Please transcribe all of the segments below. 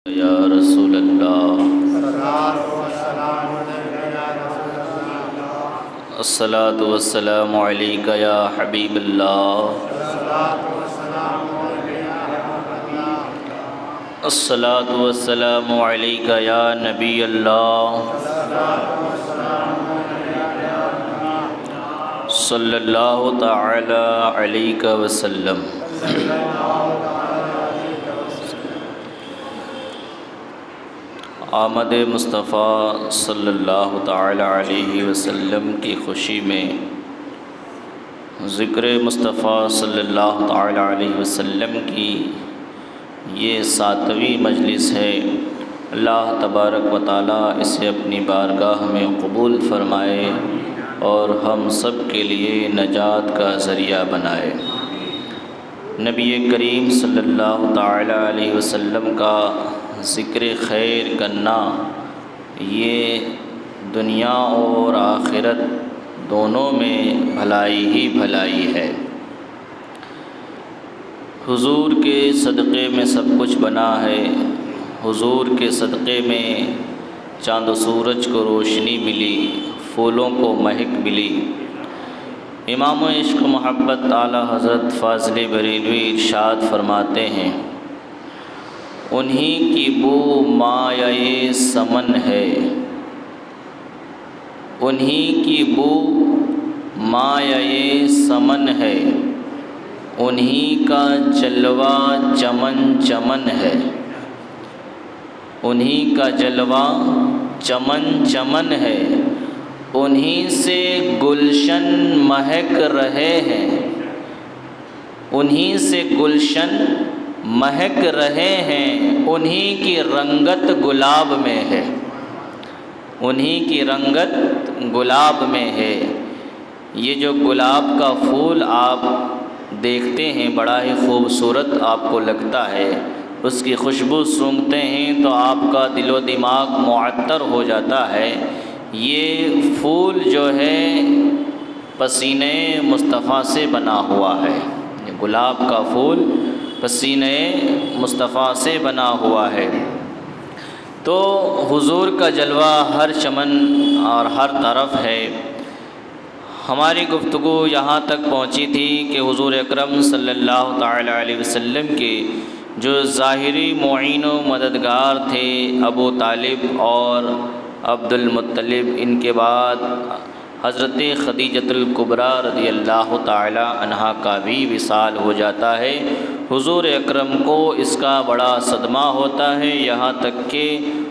یا رسول اللہ، الصلاۃ والسلام علیک یا حبیب اللہ، الصلاۃ والسلام علیک یا نبی اللہ، صلی اللہ تعالی علیک وسلم۔ آمد مصطفیٰ صلی اللہ تعالی علیہ وسلم کی خوشی میں ذکر مصطفیٰ صلی اللہ تعالی علیہ وسلم کی یہ 7ویں مجلس ہے۔ اللہ تبارک و تعالی اسے اپنی بارگاہ میں قبول فرمائے اور ہم سب کے لیے نجات کا ذریعہ بنائے۔ نبی کریم صلی اللہ تعالی علیہ وسلم کا ذکر خیر کرنا یہ دنیا اور آخرت دونوں میں بھلائی ہی بھلائی ہے۔ حضور کے صدقے میں سب کچھ بنا ہے۔ حضور کے صدقے میں چاند و سورج کو روشنی ملی، پھولوں کو مہک ملی۔ امام عشق و محبت اعلیٰ حضرت فاضل بریلوی ارشاد فرماتے ہیں، انہی کی بو مایۂ سمن ہے، انہی کی بو مایۂ سمن ہے، انہی کا جلوہ چمن چمن ہے، انہی کا جلوہ چمن چمن ہے، انہی سے گلشن مہک رہے ہیں، انہی سے گلشن مہک رہے ہیں، انہی کی رنگت گلاب میں ہے، انہی کی رنگت گلاب میں ہے۔ یہ جو گلاب کا پھول آپ دیکھتے ہیں بڑا ہی خوبصورت آپ کو لگتا ہے، اس کی خوشبو سونگھتے ہیں تو آپ کا دل و دماغ معطر ہو جاتا ہے۔ یہ پھول جو ہے پسینے مصطفیٰ سے بنا ہوا ہے، یہ گلاب کا پھول پسینے مصطفیٰ سے بنا ہوا ہے۔ تو حضور کا جلوہ ہر چمن اور ہر طرف ہے۔ ہماری گفتگو یہاں تک پہنچی تھی کہ حضور اکرم صلی اللہ تعالی علیہ وسلم کے جو ظاہری معین و مددگار تھے ابو طالب اور عبد المطلب، ان کے بعد حضرت خدیجۃ الکبریٰ رضی اللہ تعالی عنہا کا بھی وصال ہو جاتا ہے۔ حضور اکرم کو اس کا بڑا صدمہ ہوتا ہے، یہاں تک کہ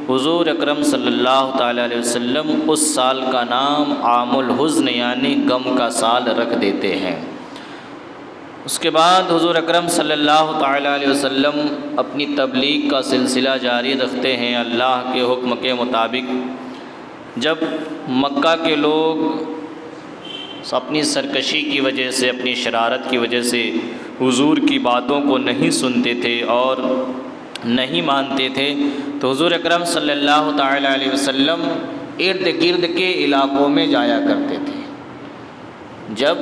حضور اکرم صلی اللہ تعالی علیہ وسلم اس سال کا نام عام الحزن یعنی غم کا سال رکھ دیتے ہیں۔ اس کے بعد حضور اکرم صلی اللہ تعالی علیہ وسلم اپنی تبلیغ کا سلسلہ جاری رکھتے ہیں اللہ کے حکم کے مطابق۔ جب مکہ کے لوگ اپنی سرکشی کی وجہ سے، اپنی شرارت کی وجہ سے حضور کی باتوں کو نہیں سنتے تھے اور نہیں مانتے تھے، تو حضور اکرم صلی اللہ تعالی علیہ وسلم ارد گرد کے علاقوں میں جایا کرتے تھے۔ جب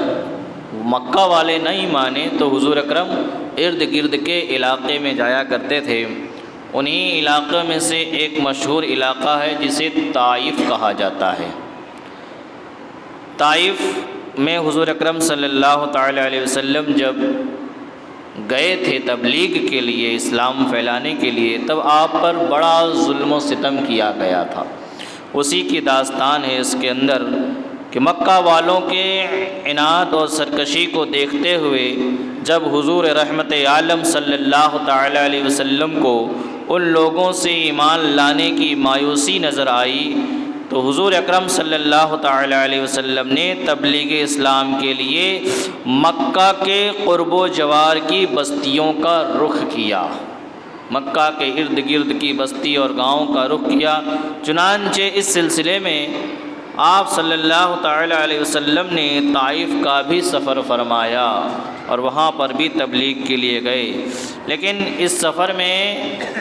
مکہ والے نہیں مانے تو حضور اکرم ارد گرد کے علاقے میں جایا کرتے تھے۔ انہی علاقوں میں سے ایک مشہور علاقہ ہے جسے طائف کہا جاتا ہے۔ طائف میں حضور اکرم صلی اللہ تعالی علیہ وسلم جب گئے تھے تبلیغ کے لیے، اسلام پھیلانے کے لیے، تب آپ پر بڑا ظلم و ستم کیا گیا تھا۔ اسی کی داستان ہے اس کے اندر کہ مکہ والوں کے عناد اور سرکشی کو دیکھتے ہوئے جب حضور رحمت عالم صلی اللہ تعالی علیہ وسلم کو ان لوگوں سے ایمان لانے کی مایوسی نظر آئی تو حضور اکرم صلی اللہ تعالی علیہ وسلم نے تبلیغ اسلام کے لیے مکہ کے قرب و جوار کی بستیوں کا رخ کیا، مکہ کے ارد گرد کی بستی اور گاؤں کا رخ کیا۔ چنانچہ اس سلسلے میں آپ صلی اللہ تعالی علیہ وسلم نے طائف کا بھی سفر فرمایا اور وہاں پر بھی تبلیغ کے لیے گئے۔ لیکن اس سفر میں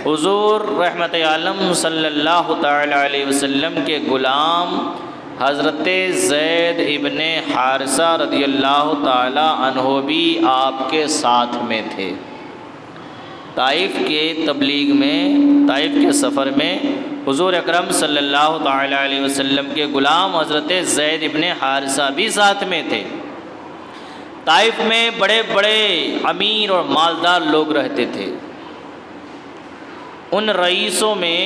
حضور رحمت عالم صلی اللہ تعالی علیہ وسلم کے غلام حضرت زید ابن حارثہ رضی اللہ تعالی عنہ بھی آپ کے ساتھ میں تھے۔ طائف کے تبلیغ میں، طائف کے سفر میں حضور اکرم صلی اللہ تعالیٰ علیہ وسلم کے غلام حضرت زید ابن حارثہ بھی ساتھ میں تھے۔ طائف میں بڑے بڑے امیر اور مالدار لوگ رہتے تھے۔ ان رئیسوں میں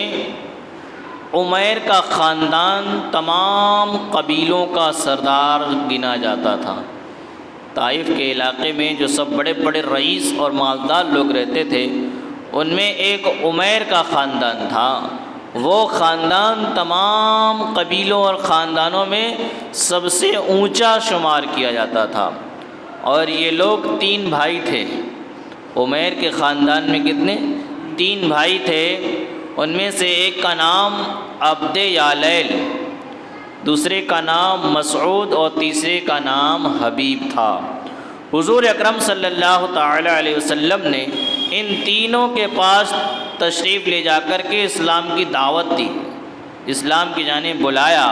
عمیر کا خاندان تمام قبیلوں کا سردار گنا جاتا تھا۔ طائف کے علاقے میں جو سب بڑے بڑے رئیس اور مالدار لوگ رہتے تھے، ان میں ایک عمیر کا خاندان تھا۔ وہ خاندان تمام قبیلوں اور خاندانوں میں سب سے اونچا شمار کیا جاتا تھا، اور یہ لوگ 3 بھائی تھے۔ عمیر کے خاندان میں کتنے؟ 3 بھائی تھے۔ ان میں سے ایک کا نام عبد یالیل، دوسرے کا نام مسعود اور تیسرے کا نام حبیب تھا۔ حضور اکرم صلی اللہ تعالی علیہ وسلم نے ان تینوں کے پاس تشریف لے جا کر کے اسلام کی دعوت دی، اسلام کی جانب بلایا،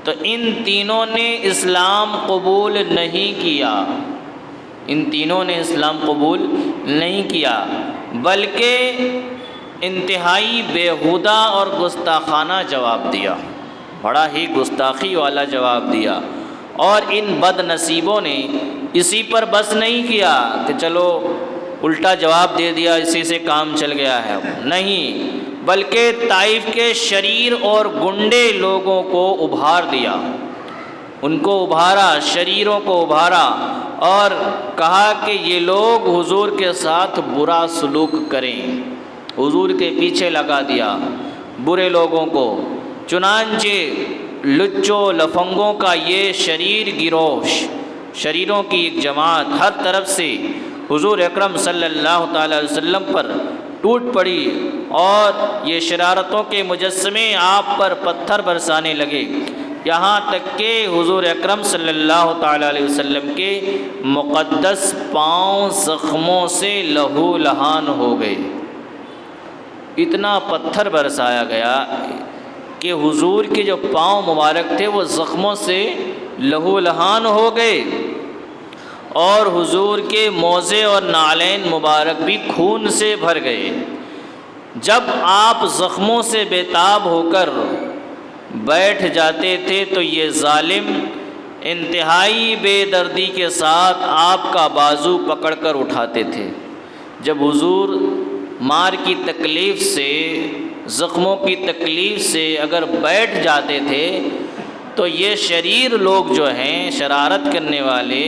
تو ان تینوں نے اسلام قبول نہیں کیا۔ ان تینوں نے اسلام قبول نہیں کیا، بلکہ انتہائی بیہودہ اور گستاخانہ جواب دیا، بڑا ہی گستاخی والا جواب دیا۔ اور ان بد نصیبوں نے اسی پر بس نہیں کیا کہ چلو الٹا جواب دے دیا، اسی سے کام چل گیا ہے، نہیں، بلکہ طائف کے شریر اور گنڈے لوگوں کو ابھار دیا، ان کو ابھارا، شریروں کو ابھارا، اور کہا کہ یہ لوگ حضور کے ساتھ برا سلوک کریں۔ حضور کے پیچھے لگا دیا برے لوگوں کو۔ چنانچہ لچو لفنگوں کا یہ شریر گروہ، شریروں کی ایک جماعت ہر طرف سے حضور اکرم صلی اللہ تعالی علیہ وسلم پر ٹوٹ پڑی، اور یہ شرارتوں کے مجسمے آپ پر پتھر برسانے لگے، یہاں تک کہ حضور اکرم صلی اللہ تعالی علیہ وسلم کے مقدس پاؤں زخموں سے لہو لہان ہو گئے۔ اتنا پتھر برسایا گیا کہ حضور کے جو پاؤں مبارک تھے وہ زخموں سے لہو لہان ہو گئے، اور حضور کے موزے اور نالین مبارک بھی خون سے بھر گئے۔ جب آپ زخموں سے بےتاب ہو کر بیٹھ جاتے تھے تو یہ ظالم انتہائی بے دردی کے ساتھ آپ کا بازو پکڑ کر اٹھاتے تھے۔ جب حضور مار کی تکلیف سے، زخموں کی تکلیف سے اگر بیٹھ جاتے تھے تو یہ شریر لوگ جو ہیں، شرارت کرنے والے،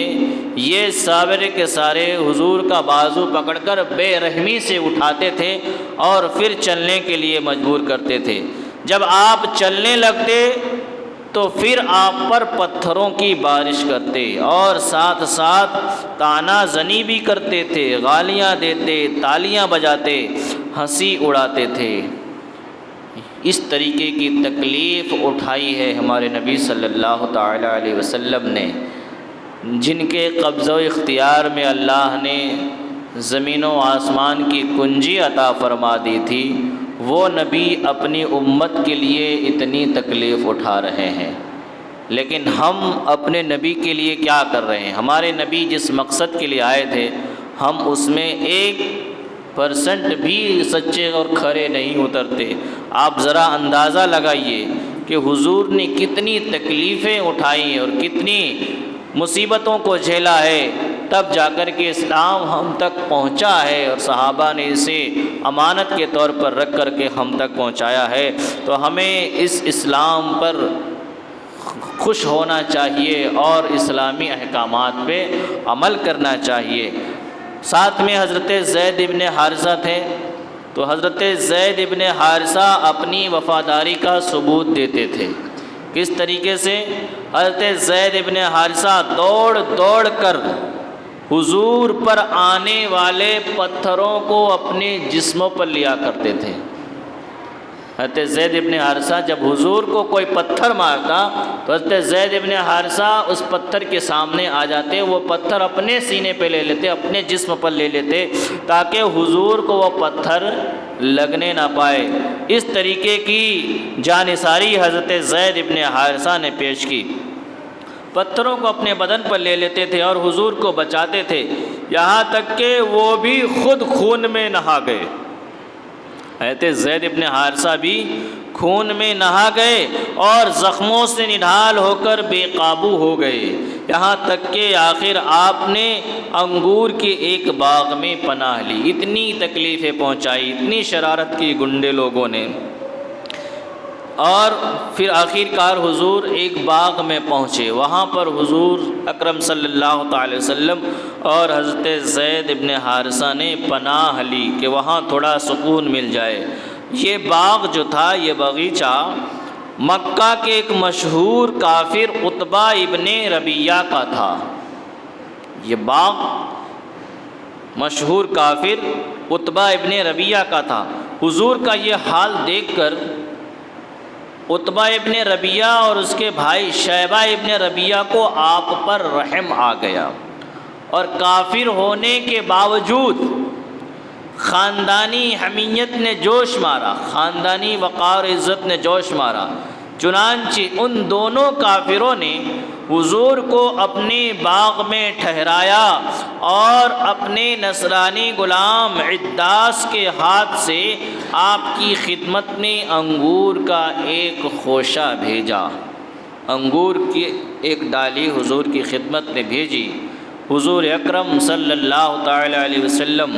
یہ سارے کے سارے حضور کا بازو پکڑ کر بے رحمی سے اٹھاتے تھے اور پھر چلنے کے لیے مجبور کرتے تھے۔ جب آپ چلنے لگتے تو پھر آپ پر پتھروں کی بارش کرتے، اور ساتھ ساتھ طعنہ زنی بھی کرتے تھے، گالیاں دیتے، تالیاں بجاتے، ہنسی اڑاتے تھے۔ اس طریقے کی تکلیف اٹھائی ہے ہمارے نبی صلی اللہ تعالی علیہ وسلم نے، جن کے قبضہ و اختیار میں اللہ نے زمین و آسمان کی کنجی عطا فرما دی تھی، وہ نبی اپنی امت کے لیے اتنی تکلیف اٹھا رہے ہیں، لیکن ہم اپنے نبی کے لیے کیا کر رہے ہیں؟ ہمارے نبی جس مقصد کے لیے آئے تھے، ہم اس میں 1% بھی سچے اور کھرے نہیں اترتے۔ آپ ذرا اندازہ لگائیے کہ حضور نے کتنی تکلیفیں اٹھائی اور کتنی مصیبتوں کو جھیلا ہے، تب جا کر کے اسلام ہم تک پہنچا ہے، اور صحابہ نے اسے امانت کے طور پر رکھ کر کے ہم تک پہنچایا ہے۔ تو ہمیں اس اسلام پر خوش ہونا چاہیے اور اسلامی احکامات پہ عمل کرنا چاہیے۔ ساتھ میں حضرت زید ابن حارثہ تھے، تو حضرت زید ابن حارثہ اپنی وفاداری کا ثبوت دیتے تھے۔ کس طریقے سے؟ حضرت زید ابن حارثہ دوڑ دوڑ کر حضور پر آنے والے پتھروں کو اپنے جسموں پر لیا کرتے تھے۔ حضرت زید ابن حارثہ جب حضور کو کوئی پتھر مارتا تو حضرت زید ابن حارثہ اس پتھر کے سامنے آ جاتے، وہ پتھر اپنے سینے پہ لے لیتے، اپنے جسم پر لے لیتے، تاکہ حضور کو وہ پتھر لگنے نہ پائے۔ اس طریقے کی جانثاری حضرت زید ابن حارثہ نے پیش کی، پتھروں کو اپنے بدن پر لے لیتے تھے اور حضور کو بچاتے تھے۔ یہاں تک کہ وہ بھی خود خون میں نہا گئے۔ حضرت زید ابن حارثہ بھی خون میں نہا گئے اور زخموں سے نڈھال ہو کر بے قابو ہو گئے، یہاں تک کہ آخر آپ نے انگور کے ایک باغ میں پناہ لی۔ اتنی تکلیفیں پہنچائی، اتنی شرارت کی گنڈے لوگوں نے، اور پھر آخر کار حضور ایک باغ میں پہنچے۔ وہاں پر حضور اکرم صلی اللہ تعالی وسلم اور حضرت زید ابن حارثہ نے پناہ لی کہ وہاں تھوڑا سکون مل جائے۔ یہ باغ جو تھا، یہ باغیچہ مکہ کے ایک مشہور کافر عتبہ ابن ربیعہ کا تھا۔ یہ باغ مشہور کافر عتبہ ابن ربیعہ کا تھا۔ حضور کا یہ حال دیکھ کر عتبہ ابن ربیعہ اور اس کے بھائی شیبہ ابن ربیعہ کو آپ پر رحم آ گیا، اور کافر ہونے کے باوجود خاندانی حمیت نے جوش مارا، خاندانی وقار عزت نے جوش مارا۔ چنانچہ ان دونوں کافروں نے حضور کو اپنے باغ میں ٹھہرایا اور اپنے نصرانی غلام عداس کے ہاتھ سے آپ کی خدمت میں انگور کا ایک خوشہ بھیجا۔ انگور کی ایک ڈالی حضور کی خدمت میں بھیجی۔ حضور اکرم صلی اللہ تعالی علیہ وسلم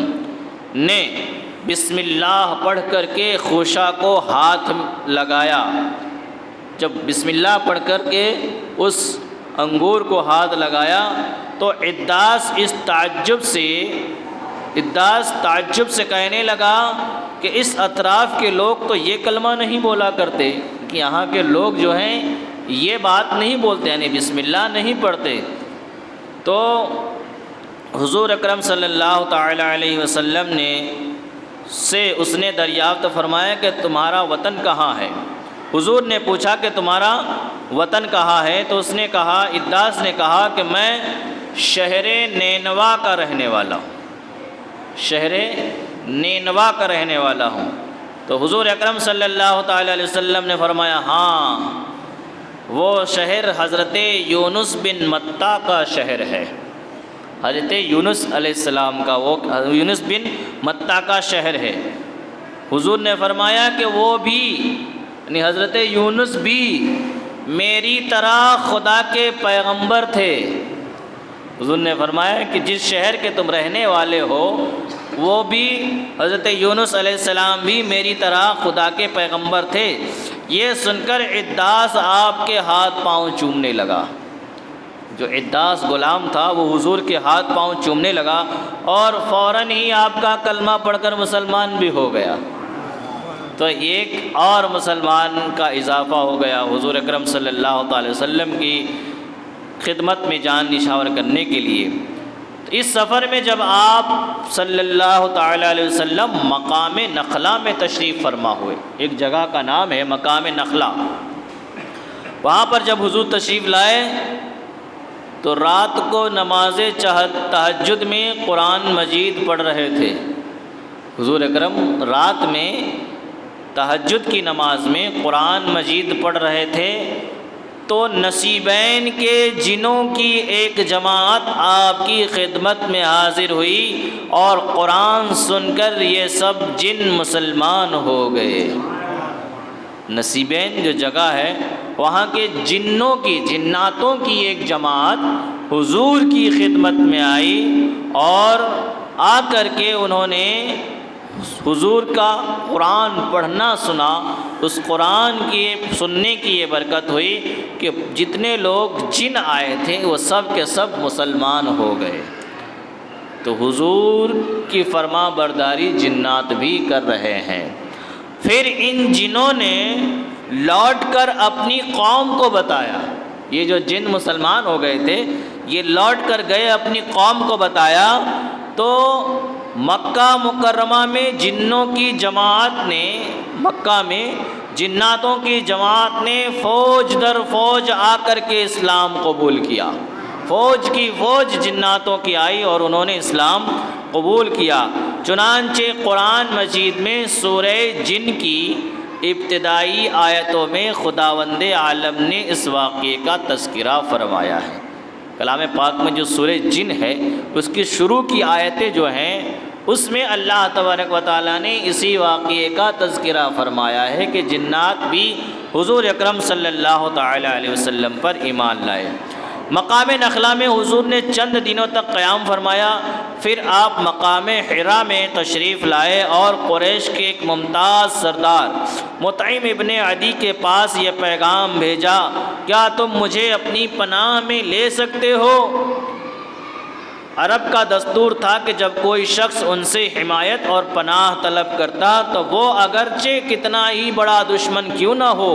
نے بسم اللہ پڑھ کر کے خوشہ کو ہاتھ لگایا۔ جب بسم اللہ پڑھ کر کے اس انگور کو ہاتھ لگایا تو عداس تعجب سے کہنے لگا کہ اس اطراف کے لوگ تو یہ کلمہ نہیں بولا کرتے، کہ یہاں کے لوگ جو ہیں یہ بات نہیں بولتے، یعنی بسم اللہ نہیں پڑھتے۔ تو حضور اکرم صلی اللہ تعالی علیہ وسلم سے اس نے دریافت فرمایا کہ تمہارا وطن کہاں ہے؟ حضور نے پوچھا کہ تمہارا وطن کہاں ہے؟ تو اس نے کہا، عداس نے کہا کہ میں شہر نینوا کا رہنے والا ہوں، شہر نینوا کا رہنے والا ہوں۔ تو حضور اکرم صلی اللہ تعالی علیہ وسلم نے فرمایا، ہاں وہ شہر حضرت یونس بن متیٰ کا شہر ہے، حضرت یونس علیہ السلام کا، وہ یونس بن متیٰ کا شہر ہے۔ حضور نے فرمایا کہ وہ بھی، یعنی حضرت یونس بھی میری طرح خدا کے پیغمبر تھے۔ حضور نے فرمایا کہ جس شہر کے تم رہنے والے ہو وہ بھی، حضرت یونس علیہ السلام بھی میری طرح خدا کے پیغمبر تھے۔ یہ سن کر عداس آپ کے ہاتھ پاؤں چومنے لگا۔ جو عداس غلام تھا وہ حضور کے ہاتھ پاؤں چومنے لگا، اور فوراً ہی آپ کا کلمہ پڑھ کر مسلمان بھی ہو گیا۔ تو ایک اور مسلمان کا اضافہ ہو گیا حضور اکرم صلی اللہ تعالی وسلم کی خدمت میں جان نچھاور کرنے کے لیے۔ اس سفر میں جب آپ صلی اللہ تعالی علیہ وسلم مقام نخلا میں تشریف فرما ہوئے، ایک جگہ کا نام ہے مقام نخلا، وہاں پر جب حضور تشریف لائے تو رات کو نماز تہجد میں قرآن مجید پڑھ رہے تھے۔ حضور اکرم رات میں تہجد کی نماز میں قرآن مجید پڑھ رہے تھے، تو نصیبین کے جنوں کی ایک جماعت آپ کی خدمت میں حاضر ہوئی، اور قرآن سن کر یہ سب جن مسلمان ہو گئے۔ نصیبین جو جگہ ہے وہاں کے جناتوں کی ایک جماعت حضور کی خدمت میں آئی، اور آ کر کے انہوں نے حضور کا قرآن پڑھنا سنا۔ اس قرآن کی سننے کی یہ برکت ہوئی کہ جتنے لوگ جن آئے تھے وہ سب کے سب مسلمان ہو گئے۔ تو حضور کی فرما برداری جنات بھی کر رہے ہیں۔ پھر ان جنوں نے لوٹ کر اپنی قوم کو بتایا، یہ جو جن مسلمان ہو گئے تھے یہ لوٹ کر گئے اپنی قوم کو بتایا، تو مکہ مکرمہ میں جنوں کی جماعت نے، مکہ میں جناتوں کی جماعت نے فوج در فوج آ کر کے اسلام قبول کیا۔ فوج کی فوج جناتوں کی آئی اور انہوں نے اسلام قبول کیا۔ چنانچہ قرآن مجید میں سورہ جن کی ابتدائی آیتوں میں خداوند عالم نے اس واقعے کا تذکرہ فرمایا ہے۔ کلام پاک میں جو سورہ جن ہے اس کی شروع کی آیتیں جو ہیں اس میں اللہ تبارک و تعالیٰ نے اسی واقعے کا تذکرہ فرمایا ہے کہ جنات بھی حضور اکرم صلی اللہ تعالیٰ علیہ وسلم پر ایمان لائے۔ مقام نخلا میں حضور نے چند دنوں تک قیام فرمایا، پھر آپ مقام حرا میں تشریف لائے اور قریش کے ایک ممتاز سردار مطعم ابن عدی کے پاس یہ پیغام بھیجا، کیا تم مجھے اپنی پناہ میں لے سکتے ہو؟ عرب کا دستور تھا کہ جب کوئی شخص ان سے حمایت اور پناہ طلب کرتا تو وہ اگرچہ کتنا ہی بڑا دشمن کیوں نہ ہو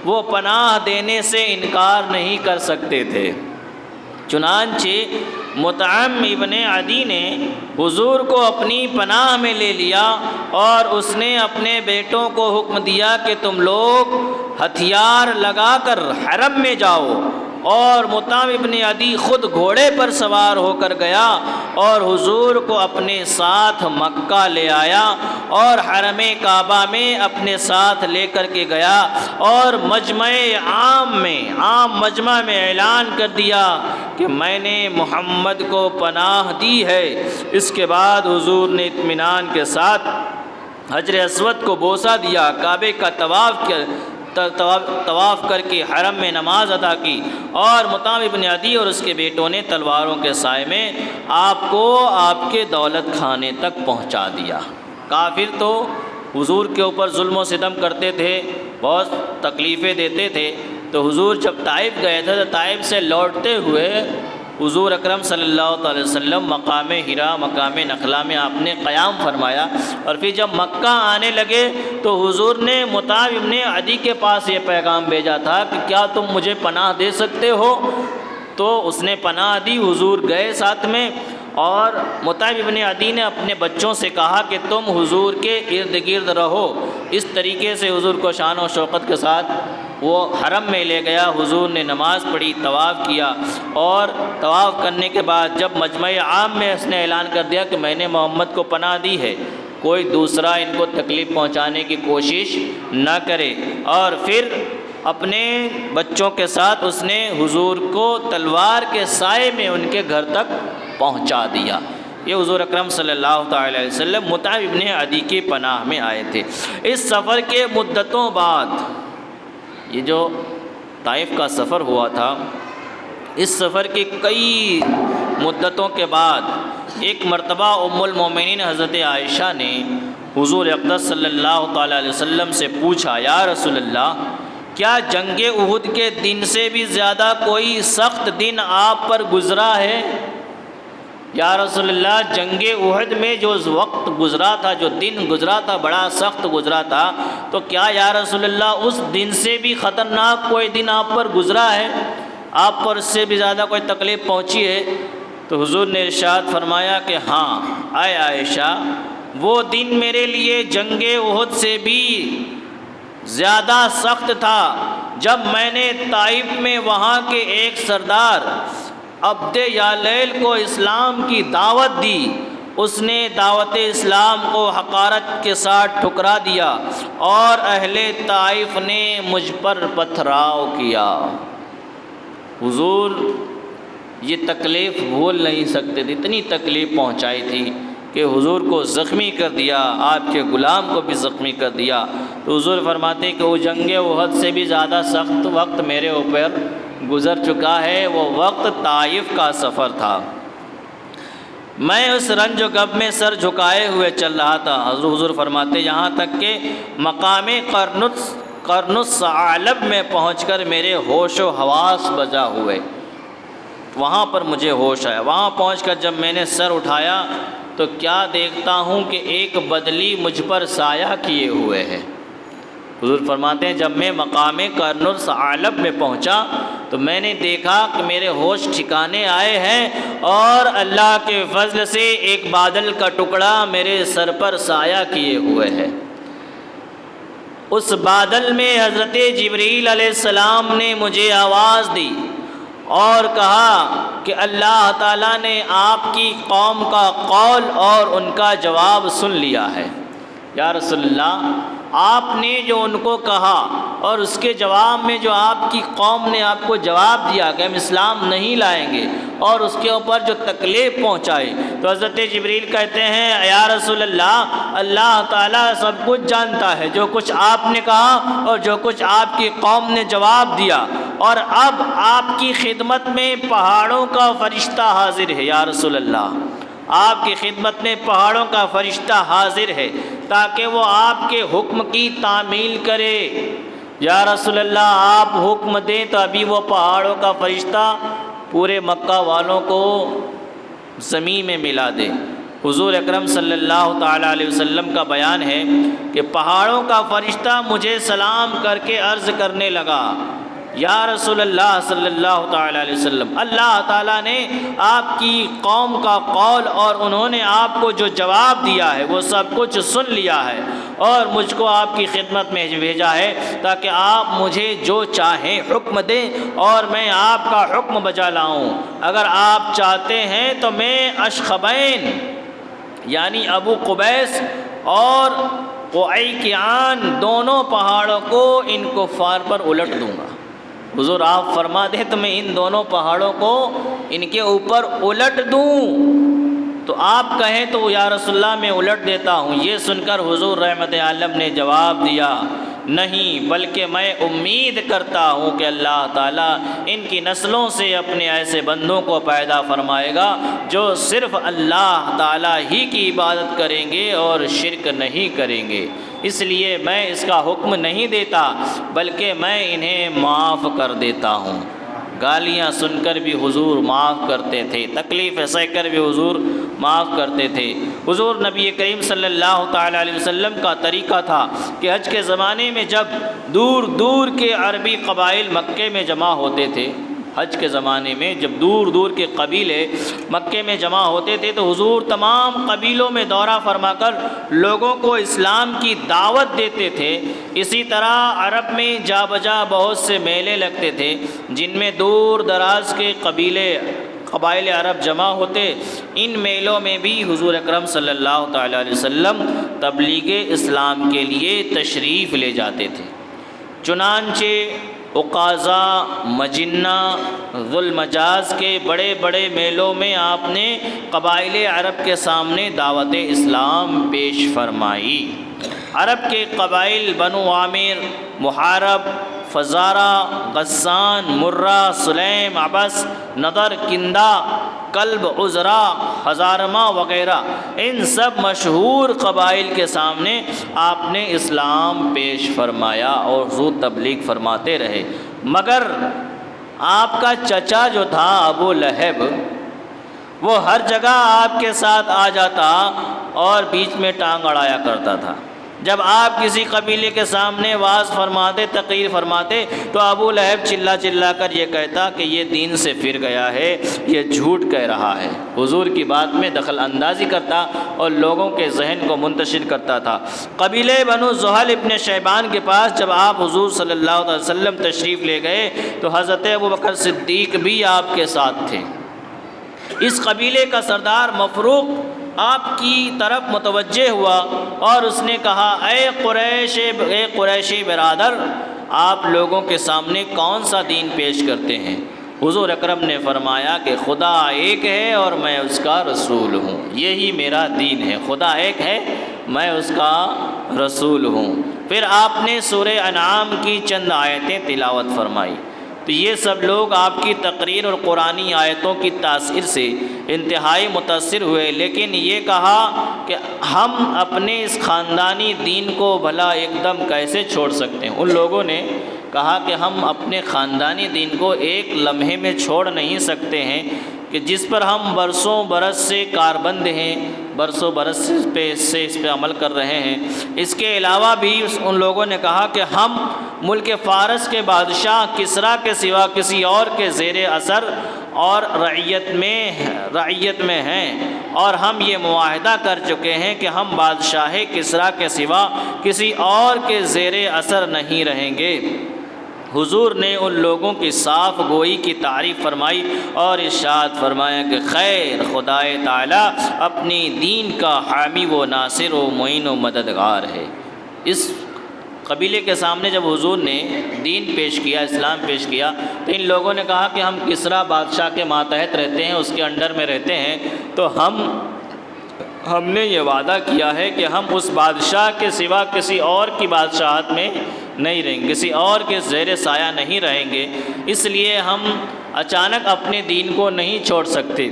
وہ پناہ دینے سے انکار نہیں کر سکتے تھے۔ چنانچہ مطعم ابن عدی نے حضور کو اپنی پناہ میں لے لیا اور اس نے اپنے بیٹوں کو حکم دیا کہ تم لوگ ہتھیار لگا کر حرم میں جاؤ، اور مطعم ابن عدی خود گھوڑے پر سوار ہو کر گیا اور حضور کو اپنے ساتھ مکہ لے آیا اور حرم کعبہ میں اپنے ساتھ لے کر کے گیا اور عام مجمع میں اعلان کر دیا کہ میں نے محمد کو پناہ دی ہے۔ اس کے بعد حضور نے اطمینان کے ساتھ حجر اسود کو بوسہ دیا، کعبے کا طواف کر کے حرم میں نماز ادا کی، اور مطعم ابن عدی اور اس کے بیٹوں نے تلواروں کے سائے میں آپ کو آپ کے دولت خانے تک پہنچا دیا۔ کافر تو حضور کے اوپر ظلم و ستم کرتے تھے، بہت تکلیفیں دیتے تھے، تو حضور جب طائف گئے تھے تو طائف سے لوٹتے ہوئے حضور اکرم صلی اللہ علیہ وسلم مقام حرا مقام نخلا میں آپ نے قیام فرمایا، اور پھر جب مکہ آنے لگے تو حضور نے مطعم ابن عدی کے پاس یہ پیغام بھیجا تھا کہ کیا تم مجھے پناہ دے سکتے ہو؟ تو اس نے پناہ دی، حضور گئے ساتھ میں، اور مطعم ابن عدی نے اپنے بچوں سے کہا کہ تم حضور کے ارد گرد رہو۔ اس طریقے سے حضور کو شان و شوکت کے ساتھ وہ حرم میں لے گیا، حضور نے نماز پڑھی، طواف کیا، اور طواف کرنے کے بعد جب مجمع عام میں اس نے اعلان کر دیا کہ میں نے محمد کو پناہ دی ہے، کوئی دوسرا ان کو تکلیف پہنچانے کی کوشش نہ کرے، اور پھر اپنے بچوں کے ساتھ اس نے حضور کو تلوار کے سائے میں ان کے گھر تک پہنچا دیا۔ یہ حضور اکرم صلی اللہ تعالی علیہ وسلم مطعم ابن عدی کی پناہ میں آئے تھے۔ اس سفر کے مدتوں بعد، یہ جو طائف کا سفر ہوا تھا، اس سفر کی کئی مدتوں کے بعد ایک مرتبہ ام المومنین حضرت عائشہ نے حضور اقدس صلی اللہ تعالی علیہ وسلم سے پوچھا، یا رسول اللہ، کیا جنگ احد کے دن سے بھی زیادہ کوئی سخت دن آپ پر گزرا ہے؟ یا رسول اللہ، جنگ احد میں جو وقت گزرا تھا، جو دن گزرا تھا، بڑا سخت گزرا تھا، تو کیا یا رسول اللہ اس دن سے بھی خطرناک کوئی دن آپ پر گزرا ہے؟ آپ پر اس سے بھی زیادہ کوئی تکلیف پہنچی ہے؟ تو حضور نے ارشاد فرمایا کہ ہاں اے عائشہ، وہ دن میرے لیے جنگ احد سے بھی زیادہ سخت تھا جب میں نے طائف میں وہاں کے ایک سردار عبد یالیل کو اسلام کی دعوت دی، اس نے دعوت اسلام کو حقارت کے ساتھ ٹھکرا دیا اور اہل طائف نے مجھ پر پتھراؤ کیا۔ حضور یہ تکلیف بھول نہیں سکتے تھے، اتنی تکلیف پہنچائی تھی کہ حضور کو زخمی کر دیا، آپ کے غلام کو بھی زخمی کر دیا۔ تو حضور فرماتے کہ وہ جنگ احد سے بھی زیادہ سخت وقت میرے اوپر گزر چکا ہے، وہ وقت طائف کا سفر تھا۔ میں اس رنج و غم میں سر جھکائے ہوئے چل رہا تھا، حضور فرماتے یہاں تک کہ مقام قرنس ثعلب میں پہنچ کر میرے ہوش و حواس بجا ہوئے، وہاں پر مجھے ہوش آیا۔ وہاں پہنچ کر جب میں نے سر اٹھایا تو کیا دیکھتا ہوں کہ ایک بدلی مجھ پر سایہ کیے ہوئے ہے۔ حضور فرماتے ہیں جب میں مقام قرنس ثعلب میں پہنچا تو میں نے دیکھا کہ میرے ہوش ٹھکانے آئے ہیں اور اللہ کے فضل سے ایک بادل کا ٹکڑا میرے سر پر سایہ کیے ہوئے ہے۔ اس بادل میں حضرت جبریل علیہ السلام نے مجھے آواز دی اور کہا کہ اللہ تعالیٰ نے آپ کی قوم کا قول اور ان کا جواب سن لیا ہے۔ یا رسول اللہ، آپ نے جو ان کو کہا اور اس کے جواب میں جو آپ کی قوم نے آپ کو جواب دیا کہ ہم اسلام نہیں لائیں گے اور اس کے اوپر جو تکلیف پہنچائی، تو حضرت جبریل کہتے ہیں یا رسول اللہ، اللہ تعالیٰ سب کچھ جانتا ہے، جو کچھ آپ نے کہا اور جو کچھ آپ کی قوم نے جواب دیا، اور اب آپ کی خدمت میں پہاڑوں کا فرشتہ حاضر ہے یا رسول اللہ، آپ کی خدمت میں پہاڑوں کا فرشتہ حاضر ہے تاکہ وہ آپ کے حکم کی تعمیل کرے۔ یا رسول اللہ آپ حکم دیں تو ابھی وہ پہاڑوں کا فرشتہ پورے مکہ والوں کو زمین میں ملا دے۔ حضور اکرم صلی اللہ تعالیٰ علیہ وسلم کا بیان ہے کہ پہاڑوں کا فرشتہ مجھے سلام کر کے عرض کرنے لگا، یا رسول اللہ صلی اللہ تعالیٰ علیہ وسلم، اللہ تعالیٰ نے آپ کی قوم کا قول اور انہوں نے آپ کو جو جواب دیا ہے وہ سب کچھ سن لیا ہے، اور مجھ کو آپ کی خدمت میں بھیجا ہے تاکہ آپ مجھے جو چاہیں حکم دیں اور میں آپ کا حکم بجا لاؤں۔ اگر آپ چاہتے ہیں تو میں اشخبین یعنی ابو قبیس اور قعیقیان دونوں پہاڑوں کو ان کفار پر الٹ دوں گا۔ حضور آپ فرما دیں تو میں ان دونوں پہاڑوں کو ان کے اوپر الٹ دوں، تو آپ کہیں تو یا رسول اللہ میں الٹ دیتا ہوں۔ یہ سن کر حضور رحمت عالم نے جواب دیا، نہیں بلکہ میں امید کرتا ہوں کہ اللہ تعالیٰ ان کی نسلوں سے اپنے ایسے بندوں کو پیدا فرمائے گا جو صرف اللہ تعالیٰ ہی کی عبادت کریں گے اور شرک نہیں کریں گے، اس لیے میں اس کا حکم نہیں دیتا بلکہ میں انہیں معاف کر دیتا ہوں۔ گالیاں سن کر بھی حضور معاف کرتے تھے، تکلیف سہ کر بھی حضور معاف کرتے تھے۔ حضور نبی کریم صلی اللہ تعالیٰ علیہ وسلم کا طریقہ تھا کہ حج کے زمانے میں جب دور دور کے عربی قبائل مکے میں جمع ہوتے تھے، حج کے زمانے میں جب دور دور کے قبیلے مکے میں جمع ہوتے تھے تو حضور تمام قبیلوں میں دورہ فرما کر لوگوں کو اسلام کی دعوت دیتے تھے۔ اسی طرح عرب میں جا بجا بہت سے میلے لگتے تھے جن میں دور دراز کے قبائل عرب جمع ہوتے، ان میلوں میں بھی حضور اکرم صلی اللہ تعالیٰ علیہ وسلم تبلیغ اسلام کے لیے تشریف لے جاتے تھے۔ چنانچہ عکاظہ، مجنہ، ذو المجاز کے بڑے بڑے میلوں میں آپ نے قبائل عرب کے سامنے دعوت اسلام پیش فرمائی۔ عرب کے قبائل بنو عامر، محارب، فزارہ، غسان، مرہ، سلیم، عبس، نضر، کندہ، کلب، عزرا، ہزارمہ وغیرہ، ان سب مشہور قبائل کے سامنے آپ نے اسلام پیش فرمایا اور حضور تبلیغ فرماتے رہے، مگر آپ کا چچا جو تھا ابو لہب، وہ ہر جگہ آپ کے ساتھ آ جاتا اور بیچ میں ٹانگ اڑایا کرتا تھا۔ جب آپ کسی قبیلے کے سامنے واعظ فرماتے، تقریر فرماتے، تو ابو لہب چلا چلا کر یہ کہتا کہ یہ دین سے پھر گیا ہے، یہ جھوٹ کہہ رہا ہے۔ حضور کی بات میں دخل اندازی کرتا اور لوگوں کے ذہن کو منتشر کرتا تھا۔ قبیلے بنو زحل ابن شیبان کے پاس جب آپ حضور صلی اللہ علیہ وسلم تشریف لے گئے تو حضرت ابوبکر صدیق بھی آپ کے ساتھ تھے۔ اس قبیلے کا سردار مفروق آپ کی طرف متوجہ ہوا اور اس نے کہا، اے قریشی برادر، آپ لوگوں کے سامنے کون سا دین پیش کرتے ہیں؟ حضور اکرم نے فرمایا کہ خدا ایک ہے اور میں اس کا رسول ہوں، یہی میرا دین ہے، خدا ایک ہے، میں اس کا رسول ہوں۔ پھر آپ نے سورہ انعام کی چند آیتیں تلاوت فرمائی، تو یہ سب لوگ آپ کی تقریر اور قرآنی آیتوں کی تاثیر سے انتہائی متاثر ہوئے، لیکن یہ کہا کہ ہم اپنے اس خاندانی دین کو بھلا ایک دم کیسے چھوڑ سکتے ہیں؟ ان لوگوں نے کہا کہ ہم اپنے خاندانی دین کو ایک لمحے میں چھوڑ نہیں سکتے ہیں کہ جس پر ہم برسوں برس سے کاربند ہیں، برسوں برس سے اس پہ عمل کر رہے ہیں۔ اس کے علاوہ بھی ان لوگوں نے کہا کہ ہم ملک فارس کے بادشاہ کسریٰ کے سوا کسی اور کے زیر اثر اور رعیت میں ہیں، اور ہم یہ معاہدہ کر چکے ہیں کہ ہم بادشاہ کسریٰ کے سوا کسی اور کے زیر اثر نہیں رہیں گے۔ حضور نے ان لوگوں کی صاف گوئی کی تعریف فرمائی اور ارشاد فرمایا کہ خیر خدائے تعالیٰ اپنی دین کا حامی و ناصر و معین و مددگار ہے۔ اس قبیلے کے سامنے جب حضور نے دین پیش کیا، اسلام پیش کیا، تو ان لوگوں نے کہا کہ ہم کسریٰ بادشاہ کے ماتحت رہتے ہیں، اس کے انڈر میں رہتے ہیں، تو ہم نے یہ وعدہ کیا ہے کہ ہم اس بادشاہ کے سوا کسی اور کی بادشاہت میں نہیں رہیں گے، کسی اور کے زیر سایہ نہیں رہیں گے، اس لیے ہم اچانک اپنے دین کو نہیں چھوڑ سکتے۔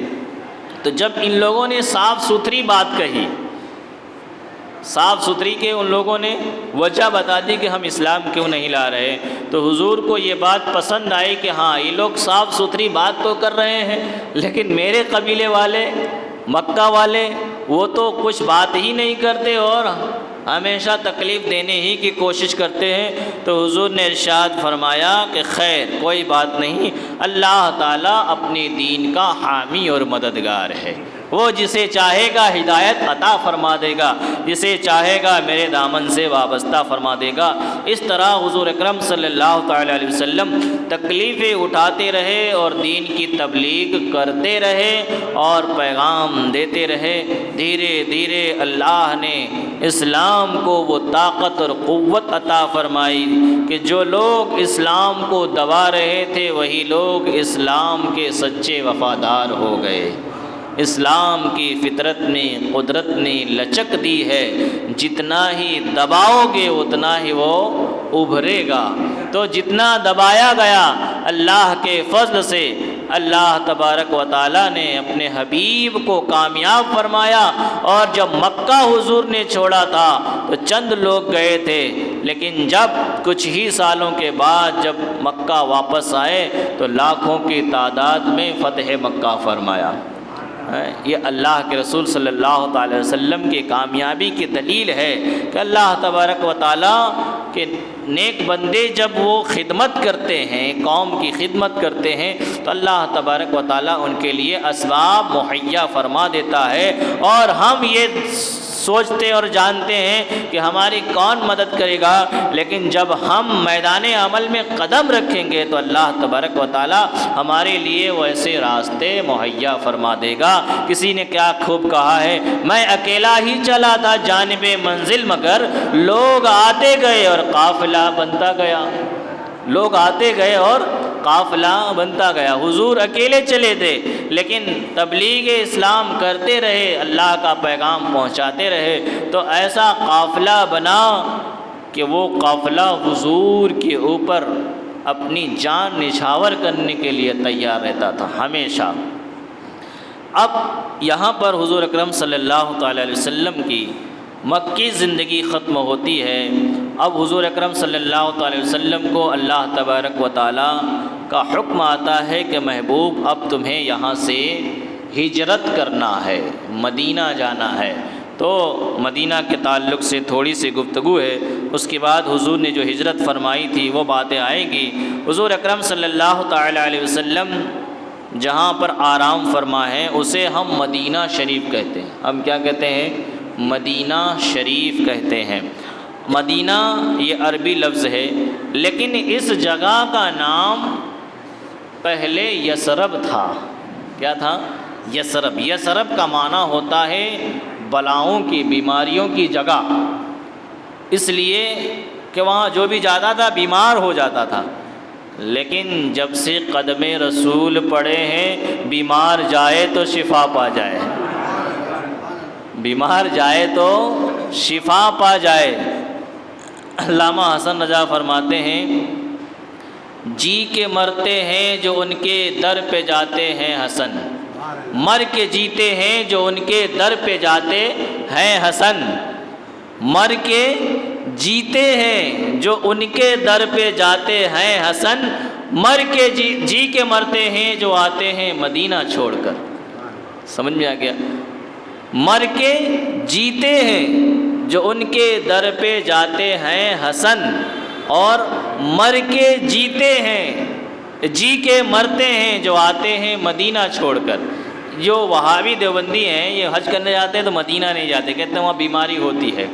تو جب ان لوگوں نے صاف ستھری بات کہی، صاف ستھری کے ان لوگوں نے وجہ بتا دی کہ ہم اسلام کیوں نہیں لا رہے، تو حضور کو یہ بات پسند آئی کہ ہاں یہ لوگ صاف ستھری بات تو کر رہے ہیں، لیکن میرے قبیلے والے، مکہ والے، وہ تو کچھ بات ہی نہیں کرتے اور ہمیشہ تکلیف دینے ہی کی کوشش کرتے ہیں۔ تو حضور نے ارشاد فرمایا کہ خیر کوئی بات نہیں، اللہ تعالیٰ اپنے دین کا حامی اور مددگار ہے، وہ جسے چاہے گا ہدایت عطا فرما دے گا، جسے چاہے گا میرے دامن سے وابستہ فرما دے گا۔ اس طرح حضور اکرم صلی اللہ تعالیٰ علیہ وسلم تکلیفیں اٹھاتے رہے اور دین کی تبلیغ کرتے رہے اور پیغام دیتے رہے۔ دھیرے دھیرے اللہ نے اسلام کو وہ طاقت اور قوت عطا فرمائی کہ جو لوگ اسلام کو دبا رہے تھے وہی لوگ اسلام کے سچے وفادار ہو گئے۔ اسلام کی فطرت نے، قدرت نے لچک دی ہے، جتنا ہی دباؤ گے اتنا ہی وہ ابھرے گا۔ تو جتنا دبایا گیا اللہ کے فضل سے اللہ تبارک و تعالیٰ نے اپنے حبیب کو کامیاب فرمایا، اور جب مکہ حضور نے چھوڑا تھا تو چند لوگ گئے تھے، لیکن جب کچھ ہی سالوں کے بعد جب مکہ واپس آئے تو لاکھوں کی تعداد میں فتح مکہ فرمایا۔ یہ اللہ کے رسول صلی اللہ تعالی وسلم کی کامیابی کی دلیل ہے کہ اللہ تبارک و تعالیٰ کے نیک بندے جب وہ خدمت کرتے ہیں، قوم کی خدمت کرتے ہیں، تو اللہ تبارک و تعالیٰ ان کے لیے اسباب مہیا فرما دیتا ہے، اور ہم یہ سوچتے اور جانتے ہیں کہ ہماری کون مدد کرے گا، لیکن جب ہم میدان عمل میں قدم رکھیں گے تو اللہ تبارک و تعالیٰ ہمارے لیے ویسے راستے مہیا فرما دے گا۔ کسی نے کیا خوب کہا ہے، میں اکیلا ہی چلا تھا جانب منزل، مگر لوگ آتے گئے اور قافلہ بنتا گیا، لوگ آتے گئے اور قافلہ بنتا گیا۔ حضور اکیلے چلے تھے لیکن تبلیغ اسلام کرتے رہے، اللہ کا پیغام پہنچاتے رہے، تو ایسا قافلہ بنا کہ وہ قافلہ حضور کے اوپر اپنی جان نچھاور کرنے کے لیے تیار رہتا تھا ہمیشہ۔ اب یہاں پر حضور اکرم صلی اللہ تعالی علیہ وسلم کی مکی زندگی ختم ہوتی ہے۔ اب حضور اکرم صلی اللہ تعالی وسلم کو اللہ تبارک و تعالیٰ کا حکم آتا ہے کہ محبوب اب تمہیں یہاں سے ہجرت کرنا ہے، مدینہ جانا ہے۔ تو مدینہ کے تعلق سے تھوڑی سی گفتگو ہے، اس کے بعد حضور نے جو ہجرت فرمائی تھی وہ باتیں آئیں گی۔ حضور اکرم صلی اللہ تعالی علیہ وسلم جہاں پر آرام فرما ہے اسے ہم مدینہ شریف کہتے ہیں۔ ہم کیا کہتے ہیں؟ مدینہ شریف کہتے ہیں۔ مدینہ یہ عربی لفظ ہے، لیکن اس جگہ کا نام پہلے یثرب تھا۔ کیا تھا؟ یثرب۔ یثرب کا معنی ہوتا ہے بلاؤں کی، بیماریوں کی جگہ، اس لیے کہ وہاں جو بھی جاتا تھا بیمار ہو جاتا تھا، لیکن جب سے قدم رسول پڑے ہیں بیمار جائے تو شفا پا جائے، بیمار جائے تو شفا پا جائے۔ علامہ حسن رضا فرماتے ہیں جی کے مرتے ہیں جو ان کے در پہ جاتے ہیں حسن، مر کے جیتے ہیں جو ان کے در پہ جاتے ہیں حسن، مر کے جیتے ہیں جو ان کے در پہ جاتے ہیں حسن، مر کے جی کے مرتے ہیں جو آتے ہیں مدینہ چھوڑ کر۔ سمجھ میں آ گیا؟ مر کے جیتے ہیں جو ان کے در پہ جاتے ہیں حسن، اور مر کے جیتے ہیں، جی کے مرتے ہیں جو آتے ہیں مدینہ چھوڑ کر۔ جو وہابی دیوبندی ہیں یہ حج کرنے جاتے ہیں تو مدینہ نہیں جاتے، کہتے ہیں وہاں بیماری ہوتی ہے،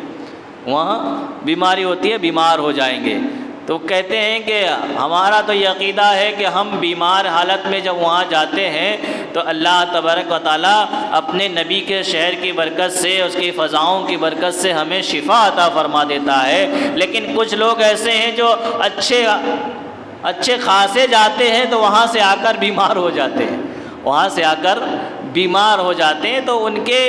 وہاں بیماری ہوتی ہے، بیمار ہو جائیں گے۔ تو کہتے ہیں کہ ہمارا تو یہ عقیدہ ہے کہ ہم بیمار حالت میں جب وہاں جاتے ہیں تو اللہ تبارک و تعالیٰ اپنے نبی کے شہر کی برکت سے، اس کی فضاؤں کی برکت سے ہمیں شفا عطا فرما دیتا ہے۔ لیکن کچھ لوگ ایسے ہیں جو اچھے خاصے جاتے ہیں تو وہاں سے آ کر بیمار ہو جاتے ہیں، وہاں سے آ کر بیمار ہو جاتے ہیں، تو ان کے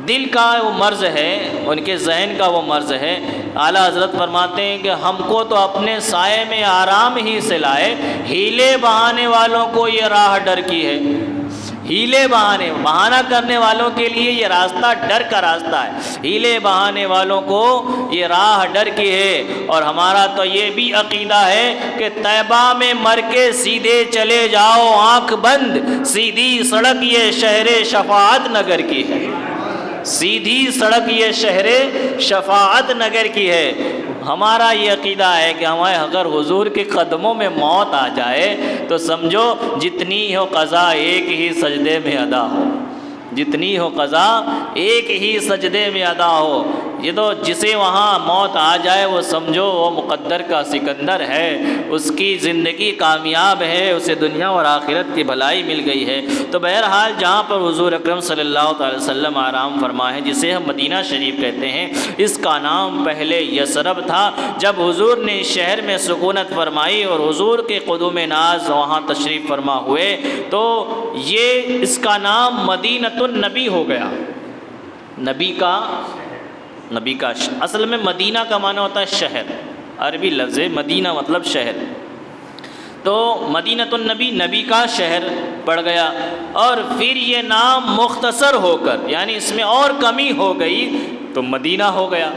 دل کا وہ مرض ہے، ان کے ذہن کا وہ مرض ہے۔ اعلیٰ حضرت فرماتے ہیں کہ ہم کو تو اپنے سائے میں آرام ہی سے لائے، ہیلے بہانے والوں کو یہ راہ ڈر کی ہے۔ ہیلے بہانہ کرنے والوں کے لیے یہ راستہ ڈر کا راستہ ہے، ہیلے بہانے والوں کو یہ راہ ڈر کی ہے۔ اور ہمارا تو یہ بھی عقیدہ ہے کہ طیبہ میں مر کے سیدھے چلے جاؤ آنکھ بند، سیدھی سڑک یہ شہر شفاعت نگر کی ہے، سیدھی سڑک یہ شہر شفاعت نگر کی ہے۔ ہمارا یہ عقیدہ ہے کہ ہمیں اگر حضور کے قدموں میں موت آ جائے تو سمجھو جتنی ہو قضا ایک ہی سجدے میں ادا ہو، جتنی ہو قضا ایک ہی سجدے میں ادا ہو۔ یہ تو جسے وہاں موت آ جائے وہ سمجھو وہ مقدر کا سکندر ہے، اس کی زندگی کامیاب ہے، اسے دنیا اور آخرت کی بھلائی مل گئی ہے۔ تو بہرحال جہاں پر حضور اکرم صلی اللہ علیہ وسلم آرام فرما ہے، جسے ہم مدینہ شریف کہتے ہیں، اس کا نام پہلے یثرب تھا۔ جب حضور نے اس شہر میں سکونت فرمائی اور حضور کے قدوم ناز وہاں تشریف فرما ہوئے تو یہ اس کا نام مدینۃ النبی ہو گیا۔ نبی کا اصل میں مدینہ کا معنی ہوتا ہے شہر، عربی لفظ ہے مدینہ مطلب شہر، تو مدینۃ النبی نبی کا شہر پڑ گیا۔ اور پھر یہ نام مختصر ہو کر یعنی اس میں اور کمی ہو گئی تو مدینہ ہو گیا،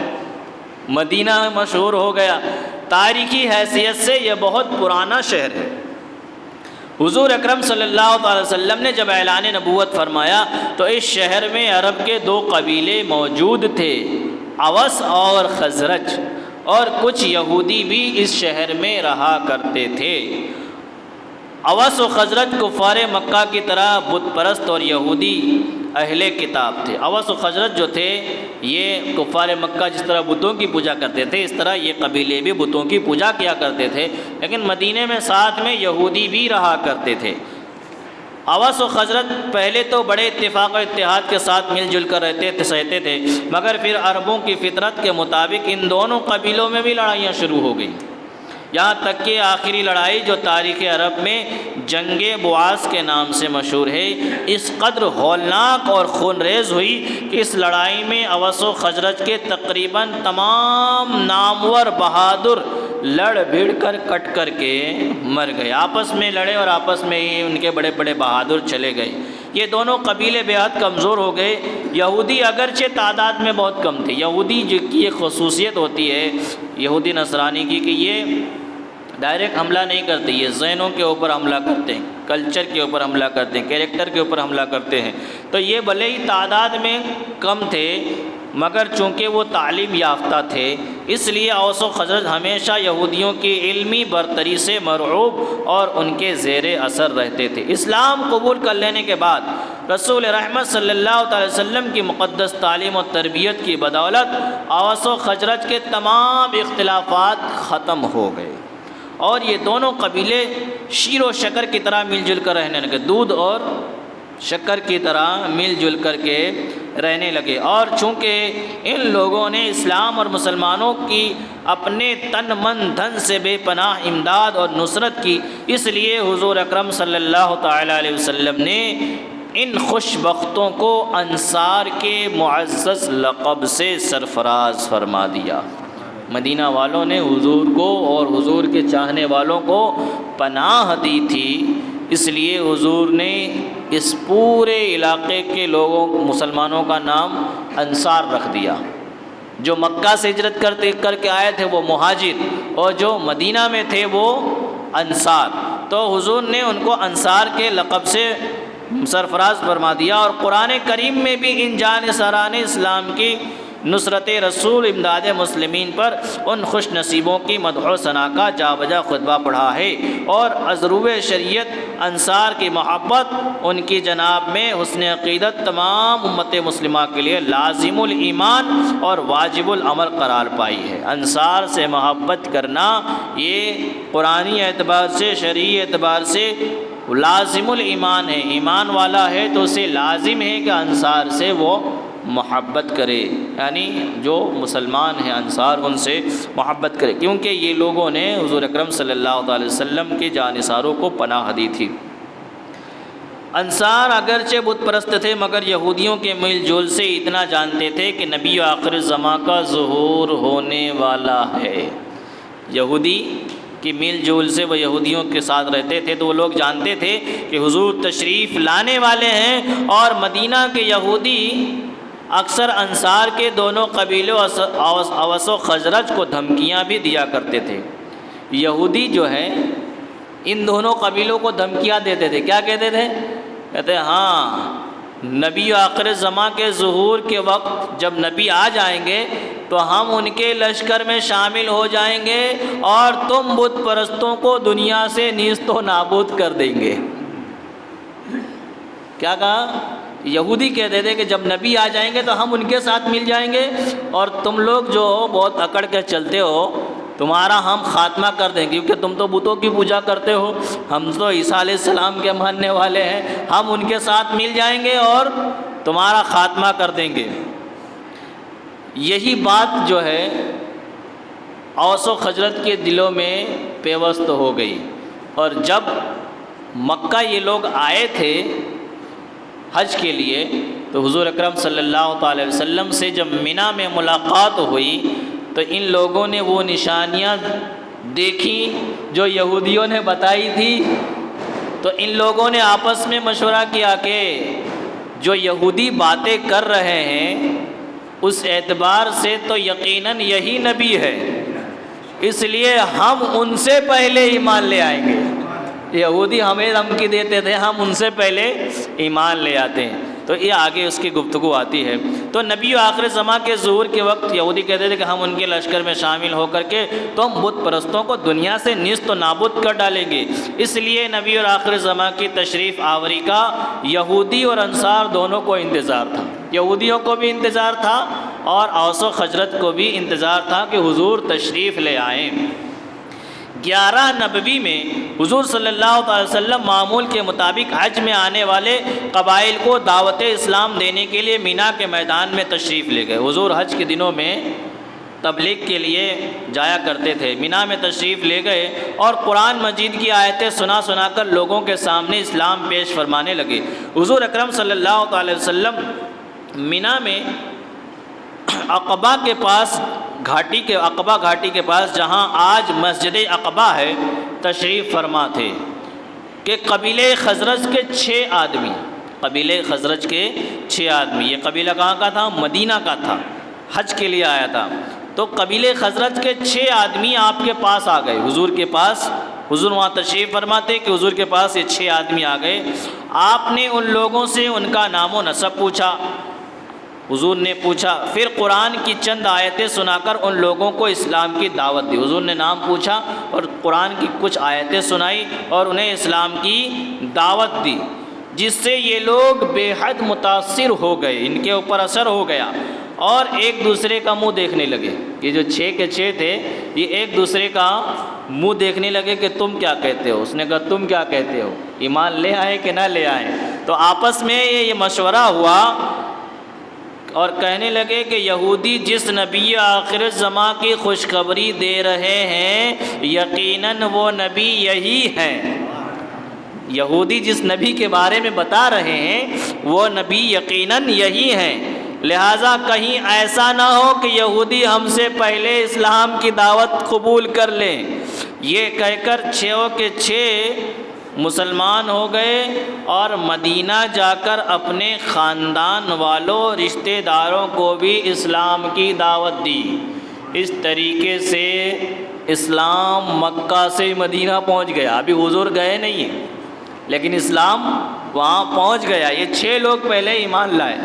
مدینہ مشہور ہو گیا۔ تاریخی حیثیت سے یہ بہت پرانا شہر ہے۔ حضور اکرم صلی اللہ علیہ وسلم نے جب اعلان نبوت فرمایا تو اس شہر میں عرب کے 2 قبیلے موجود تھے، اوس اور خزرج، اور کچھ یہودی بھی اس شہر میں رہا کرتے تھے۔ اوس و خزرج کفار مکہ کی طرح بت پرست اور یہودی اہل کتاب تھے۔ اوس و خزرج جو تھے یہ کفار مکہ جس طرح بتوں کی پوجا کرتے تھے اس طرح یہ قبیلے بھی بتوں کی پوجا کیا کرتے تھے، لیکن مدینے میں ساتھ میں یہودی بھی رہا کرتے تھے۔ اوس و خزرج پہلے تو بڑے اتفاق و اتحاد کے ساتھ مل جل کر سہتے تھے، مگر پھر عربوں کی فطرت کے مطابق ان دونوں قبیلوں میں بھی لڑائیاں شروع ہو گئیں، یہاں تک کہ آخری لڑائی جو تاریخ عرب میں جنگ بواس کے نام سے مشہور ہے، اس قدر ہولناک اور خونریز ہوئی کہ اس لڑائی میں اوس و خزرج کے تقریباً تمام نامور بہادر لڑ بھیڑ کر کٹ کر کے مر گئے، آپس میں لڑے اور آپس میں ہی ان کے بڑے بڑے بہادر چلے گئے۔ یہ دونوں قبیلے بے حد کمزور ہو گئے۔ یہودی اگرچہ تعداد میں بہت کم تھے، یہودی کی ایک خصوصیت ہوتی ہے یہودی نصرانی کی کہ یہ ڈائریکٹ حملہ نہیں کرتے، یہ ذہنوں کے اوپر حملہ کرتے ہیں، کلچر کے اوپر حملہ کرتے ہیں، کیریکٹر کے اوپر حملہ کرتے ہیں۔ تو یہ بھلے ہی تعداد میں کم تھے مگر چونکہ وہ تعلیم یافتہ تھے اس لیے اوس و خزرج ہمیشہ یہودیوں کی علمی برتری سے مرعوب اور ان کے زیر اثر رہتے تھے۔ اسلام قبول کر لینے کے بعد رسول رحمت صلی اللہ علیہ وسلم کی مقدس تعلیم و تربیت کی بدولت اوس و خزرج کے تمام اختلافات ختم ہو گئے اور یہ دونوں قبیلے شیر و شکر کی طرح مل جل کر رہنے لگے، دودھ اور شکر کی طرح مل جل کر کے رہنے لگے۔ اور چونکہ ان لوگوں نے اسلام اور مسلمانوں کی اپنے تن من دھن سے بے پناہ امداد اور نصرت کی، اس لیے حضور اکرم صلی اللہ تعالیٰ علیہ وسلم نے ان خوش بختوں کو انصار کے معزز لقب سے سرفراز فرما دیا۔ مدینہ والوں نے حضور کو اور حضور کے چاہنے والوں کو پناہ دی تھی، اس لیے حضور نے اس پورے علاقے کے لوگوں مسلمانوں کا نام انصار رکھ دیا۔ جو مکہ سے ہجرت کر کے آئے تھے وہ مہاجر اور جو مدینہ میں تھے وہ انصار، تو حضور نے ان کو انصار کے لقب سے سرفراز فرما دیا۔ اور قرآن کریم میں بھی ان جانصاران اسلام کی نصرت رسول امداد مسلمین پر ان خوش نصیبوں کی مدح و ثنا کا جا بجا خطبہ پڑھا ہے، اور ازروِ شریعت انصار کی محبت ان کی جناب میں حسن عقیدت تمام امت مسلمہ کے لیے لازم الایمان اور واجب العمل قرار پائی ہے۔ انصار سے محبت کرنا یہ قرآنی اعتبار سے، شرعی اعتبار سے لازم الایمان ہے۔ ایمان والا ہے تو اسے لازم ہے کہ انصار سے وہ محبت کرے، یعنی جو مسلمان ہیں انصار ان سے محبت کرے، کیونکہ یہ لوگوں نے حضور اکرم صلی اللہ علیہ وسلم کے جانثاروں کو پناہ دی تھی۔ انصار اگرچہ بت پرست تھے مگر یہودیوں کے میل جول سے اتنا جانتے تھے کہ نبی آخر الزماں کا ظہور ہونے والا ہے۔ یہودی کی میل جول سے وہ یہودیوں کے ساتھ رہتے تھے تو وہ لوگ جانتے تھے کہ حضور تشریف لانے والے ہیں، اور مدینہ کے یہودی اکثر انصار کے دونوں قبیلوں اوس و خزرج کو دھمکیاں بھی دیا کرتے تھے۔ یہودی جو ہے ان دونوں قبیلوں کو دھمکیاں دیتے تھے، کیا کہتے تھے؟ کہتے ہاں نبی آخر زماں کے ظہور کے وقت جب نبی آ جائیں گے تو ہم ان کے لشکر میں شامل ہو جائیں گے اور تم بت پرستوں کو دنیا سے نیست و نابود کر دیں گے۔ کیا کہا؟ یہودی کہتے تھے کہ جب نبی آ جائیں گے تو ہم ان کے ساتھ مل جائیں گے، اور تم لوگ جو بہت اکڑ کے چلتے ہو تمہارا ہم خاتمہ کر دیں گے، کیونکہ تم تو بتوں کی پوجا کرتے ہو، ہم تو عیسیٰ علیہ السلام کے ماننے والے ہیں، ہم ان کے ساتھ مل جائیں گے اور تمہارا خاتمہ کر دیں گے۔ یہی بات جو ہے اوس و خزرج کے دلوں میں پیوست ہو گئی، اور جب مکہ یہ لوگ آئے تھے حج کے لیے تو حضور اکرم صلی اللہ علیہ وسلم سے جب منی میں ملاقات ہوئی تو ان لوگوں نے وہ نشانیاں دیکھیں جو یہودیوں نے بتائی تھی، تو ان لوگوں نے آپس میں مشورہ کیا کہ جو یہودی باتیں کر رہے ہیں اس اعتبار سے تو یقیناً یہی نبی ہے، اس لیے ہم ان سے پہلے ایمان لے آئیں گے۔ یہودی ہمیں دھمکی دیتے تھے، ہم ان سے پہلے ایمان لے آتے ہیں، تو یہ آگے اس کی گفتگو آتی ہے۔ تو نبی آخر زماں کے ظہور کے وقت یہودی کہتے تھے کہ ہم ان کے لشکر میں شامل ہو کر کے تم بت پرستوں کو دنیا سے نیست و نابود کر ڈالیں گے، اس لیے نبی اور آخر زماں کی تشریف آوری کا یہودی اور انصار دونوں کو انتظار تھا۔ یہودیوں کو بھی انتظار تھا اور اوس و خزرج کو بھی انتظار تھا کہ حضور تشریف لے آئیں۔ 11 نبوی میں حضور صلی اللہ علیہ وسلم معمول کے مطابق حج میں آنے والے قبائل کو دعوت اسلام دینے کے لیے مینا کے میدان میں تشریف لے گئے۔ حضور حج کے دنوں میں تبلیغ کے لیے جایا کرتے تھے، مینا میں تشریف لے گئے اور قرآن مجید کی آیتیں سنا کر لوگوں کے سامنے اسلام پیش فرمانے لگے۔ حضور اکرم صلی اللہ علیہ وسلم مینا میں عقبہ کے پاس عقبہ گھاٹی کے پاس جہاں آج مسجد عقبہ ہے تشریف فرما تھے کہ قبیلہ خزرج کے 6 آدمی، یہ قبیلہ کہاں کا تھا؟ مدینہ کا تھا، حج کے لیے آیا تھا، تو قبیلہ خزرج کے 6 آدمی آپ کے پاس آ گئے، حضور کے پاس، حضور وہاں تشریف فرماتے کہ حضور کے پاس یہ 6 آدمی آ گئے۔ آپ نے ان لوگوں سے ان کا نام و نسب پوچھا، حضور نے پوچھا، پھر قرآن کی چند آیتیں سنا کر ان لوگوں کو اسلام کی دعوت دی۔ حضور نے نام پوچھا اور قرآن کی کچھ آیتیں سنائی اور انہیں اسلام کی دعوت دی، جس سے یہ لوگ بے حد متاثر ہو گئے، ان کے اوپر اثر ہو گیا اور ایک دوسرے کا منہ دیکھنے لگے۔ یہ جو 6 کے 6 تھے یہ ایک دوسرے کا منہ دیکھنے لگے کہ تم کیا کہتے ہو؟ اس نے کہا تم کیا کہتے ہو، ایمان لے آئے کہ نہ لے آئے؟ تو آپس میں یہ مشورہ ہوا اور کہنے لگے کہ یہودی جس نبی آخر زماں کی خوشخبری دے رہے ہیں یقیناً وہ نبی یہی ہیں، یہودی جس نبی کے بارے میں بتا رہے ہیں وہ نبی یقیناً یہی ہیں، لہٰذا کہیں ایسا نہ ہو کہ یہودی ہم سے پہلے اسلام کی دعوت قبول کر لیں۔ یہ کہہ کر 6 کے 6 مسلمان ہو گئے اور مدینہ جا کر اپنے خاندان والوں رشتہ داروں کو بھی اسلام کی دعوت دی۔ اس طریقے سے اسلام مکہ سے مدینہ پہنچ گیا، ابھی حضور گئے نہیں ہیں لیکن اسلام وہاں پہنچ گیا۔ یہ 6 لوگ پہلے ایمان لائے،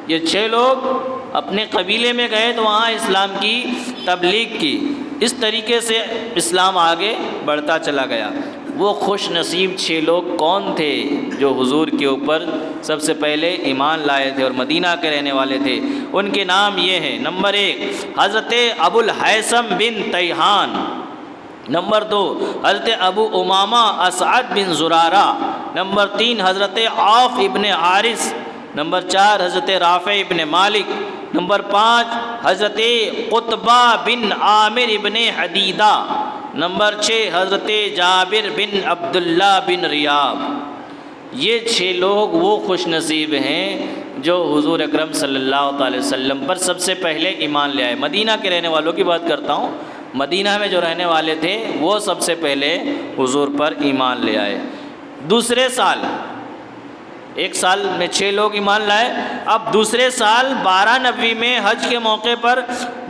یہ 6 لوگ اپنے قبیلے میں گئے تو وہاں اسلام کی تبلیغ کی، اس طریقے سے اسلام آگے بڑھتا چلا گیا۔ وہ خوش نصیب 6 لوگ کون تھے جو حضور کے اوپر سب سے پہلے ایمان لائے تھے اور مدینہ کے رہنے والے تھے؟ ان کے نام یہ ہیں: نمبر 1 حضرت ابو الہیثم بن تیہان، نمبر 2 حضرت ابو امامہ اسعد بن زرارہ، نمبر 3 حضرت عوف ابن حارث، نمبر 4 حضرت رافع ابن مالک، نمبر 5 حضرت قطبہ بن عامر ابن حدیدہ، نمبر 6 حضرت جابر بن عبداللہ بن ریاب۔ یہ 6 لوگ وہ خوش نصیب ہیں جو حضور اکرم صلی اللہ علیہ وسلم پر سب سے پہلے ایمان لے آئے۔ مدینہ کے رہنے والوں کی بات کرتا ہوں، مدینہ میں جو رہنے والے تھے وہ سب سے پہلے حضور پر ایمان لے آئے۔ دوسرے سال، ایک سال میں 6 لوگ ایمان لائے، اب دوسرے سال 12 نبوی میں حج کے موقع پر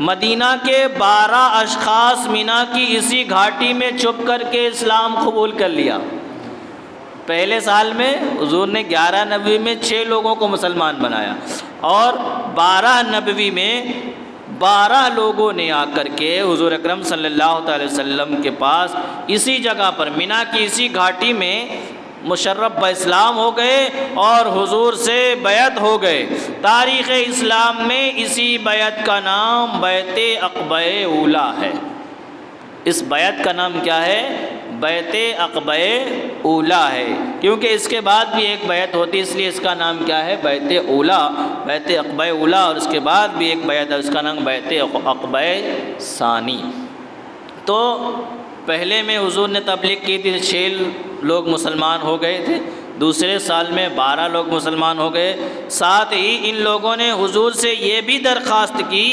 مدینہ کے 12 اشخاص مینا کی اسی گھاٹی میں چھپ کر کے اسلام قبول کر لیا۔ پہلے سال میں حضور نے 11 نبوی میں 6 لوگوں کو مسلمان بنایا، اور 12 نبوی میں 12 لوگوں نے آ کر کے حضور اکرم صلی اللہ علیہ وسلم کے پاس اسی جگہ پر مینا کی اسی گھاٹی میں مشرف باسلام ہو گئے اور حضور سے بیعت ہو گئے۔ تاریخ اسلام میں اسی بیعت کا نام بیعت عقبہ اولیٰ ہے۔ اس بیعت کا نام کیا ہے؟ بیعت عقبہ اولیٰ ہے، کیونکہ اس کے بعد بھی ایک بیعت ہوتی ہے، اس لیے اس کا نام کیا ہے؟ بیعت اولیٰ، بیعت عقبہ اولیٰ، اور اس کے بعد بھی ایک بیعت ہے، اس کا نام بیعت عقبہ ثانی۔ تو پہلے میں حضور نے تبلیغ کی تھی، 6 لوگ مسلمان ہو گئے تھے، دوسرے سال میں 12 لوگ مسلمان ہو گئے۔ ساتھ ہی ان لوگوں نے حضور سے یہ بھی درخواست کی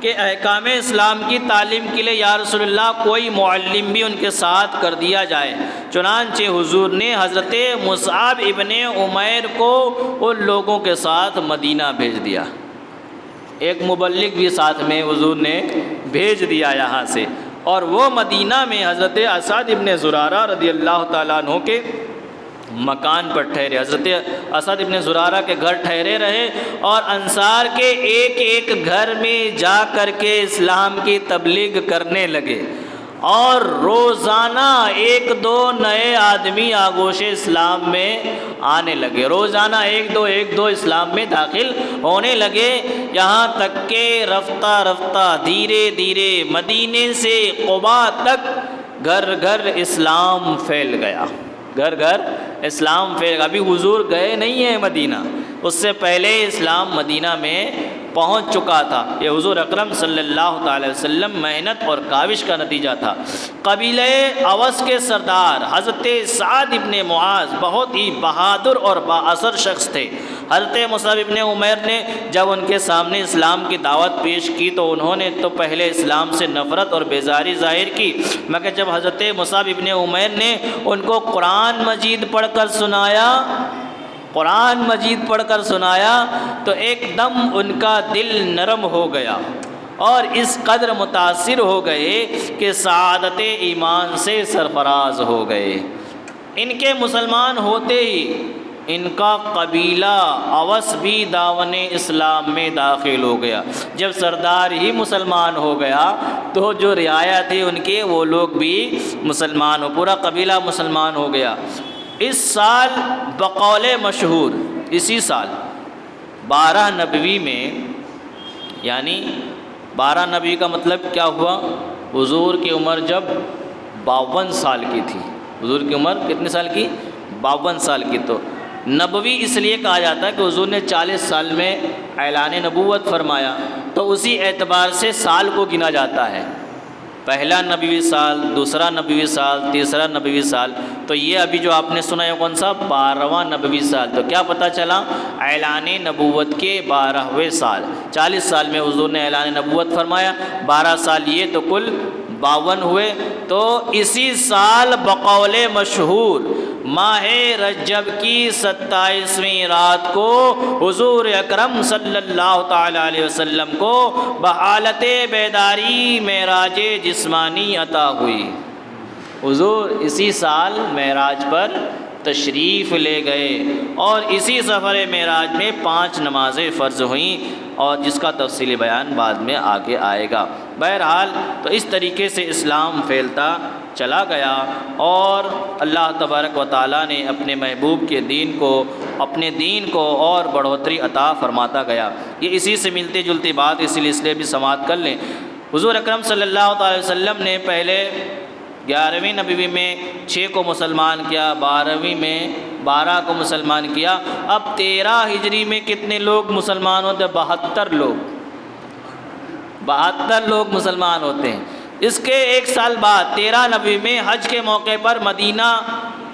کہ احکام اسلام کی تعلیم کے لیے یا رسول اللہ کوئی معلم بھی ان کے ساتھ کر دیا جائے۔ چنانچہ حضور نے حضرت مصعب ابن عمیر کو ان لوگوں کے ساتھ مدینہ بھیج دیا، ایک مبلغ بھی ساتھ میں حضور نے بھیج دیا یہاں سے، اور وہ مدینہ میں حضرت اسعد ابن زرارہ رضی اللہ تعالیٰ عنہ کے مکان پر ٹھہرے، حضرت اسعد ابن زرارہ کے گھر ٹھہرے رہے، اور انصار کے ایک ایک گھر میں جا کر کے اسلام کی تبلیغ کرنے لگے، اور روزانہ 1-2 نئے آدمی آغوش اسلام میں آنے لگے، روزانہ 1-2 اسلام میں داخل ہونے لگے، یہاں تک کہ رفتہ رفتہ دھیرے دھیرے مدینے سے قباء تک گھر گھر اسلام پھیل گیا، گھر گھر اسلام پھیل گیا۔ ابھی حضور گئے نہیں ہیں مدینہ، اس سے پہلے اسلام مدینہ میں پہنچ چکا تھا۔ یہ حضور اکرم صلی اللہ علیہ وسلم محنت اور کاوش کا نتیجہ تھا۔ قبیلہ اوس کے سردار حضرت سعد ابن معاذ بہت ہی بہادر اور با اثر شخص تھے۔ حضرت مصعب ابن عمیر نے جب ان کے سامنے اسلام کی دعوت پیش کی تو انہوں نے تو پہلے اسلام سے نفرت اور بیزاری ظاہر کی، مگر جب حضرت مصعب ابن عمیر نے ان کو قرآن مجید پڑھ کر سنایا تو ایک دم ان کا دل نرم ہو گیا اور اس قدر متاثر ہو گئے کہ سعادت ایمان سے سرفراز ہو گئے۔ ان کے مسلمان ہوتے ہی ان کا قبیلہ اوس بھی دامن اسلام میں داخل ہو گیا۔ جب سردار ہی مسلمان ہو گیا تو جو رعایا تھے ان کے وہ لوگ بھی مسلمان ہو، پورا قبیلہ مسلمان ہو گیا۔ اس سال بقول مشہور، اسی سال 12 نبوی میں، یعنی 12 نبوی کا مطلب کیا ہوا؟ حضور کی عمر جب 52 سال کی تھی، حضور کی عمر کتنے سال کی؟ 52 سال کی۔ تو نبوی اس لیے کہا جاتا ہے کہ حضور نے 40 سال میں اعلان نبوت فرمایا، تو اسی اعتبار سے سال کو گنا جاتا ہے، پہلا نبوی سال، دوسرا نبوی سال، تیسرا نبوی سال۔ تو یہ ابھی جو آپ نے سنا ہے کون سا؟ 12واں نبوی سال۔ تو کیا پتہ چلا؟ اعلان نبوت کے 12ویں سال، 40 سال میں حضور نے اعلان نبوت فرمایا، 12 سال یہ، تو کل 52 ہوئے۔ تو اسی سال بقول مشہور ماہ رجب کی 27ویں رات کو حضور اکرم صلی اللہ تعالی علیہ وسلم کو بحالت بیداری معراج جسمانی عطا ہوئی۔ حضور اسی سال معراج پر تشریف لے گئے، اور اسی سفر معراج میں 5 نمازیں فرض ہوئیں، اور جس کا تفصیلی بیان بعد میں آگے آئے گا۔ بہرحال تو اس طریقے سے اسلام پھیلتا چلا گیا، اور اللہ تبارک و تعالیٰ نے اپنے محبوب کے اپنے دین کو اور بڑھوتری عطا فرماتا گیا۔ یہ اسی سے ملتی جلتی بات، اس لیے بھی سماعت کر لیں۔ حضور اکرم صلی اللہ علیہ وسلم نے پہلے 11ویں نبوی میں 6 کو مسلمان کیا، 12ویں میں 12 کو مسلمان کیا، اب 13 ہجری میں کتنے لوگ مسلمان ہوتے ہیں؟ 72 لوگ، 72 لوگ مسلمان ہوتے ہیں۔ اس کے 1 سال بعد 13 نبوی میں حج کے موقع پر مدینہ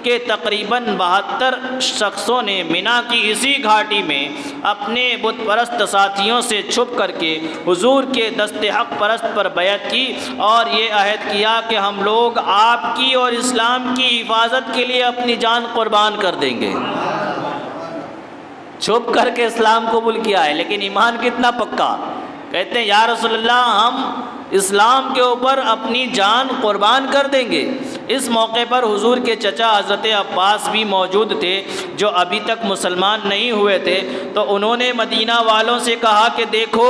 کے تقریباً 72 شخصوں نے مینا کی اسی گھاٹی میں اپنے بت پرست ساتھیوں سے چھپ کر کے حضور کے دست حق پرست پر بیعت کی، اور یہ عہد کیا کہ ہم لوگ آپ کی اور اسلام کی حفاظت کے لیے اپنی جان قربان کر دیں گے۔ چھپ کر کے اسلام قبول کیا ہے، لیکن ایمان کتنا پکا؟ کہتے ہیں یا رسول اللہ ہم اسلام کے اوپر اپنی جان قربان کر دیں گے۔ اس موقع پر حضور کے چچا حضرت عباس بھی موجود تھے، جو ابھی تک مسلمان نہیں ہوئے تھے، تو انہوں نے مدینہ والوں سے کہا کہ دیکھو،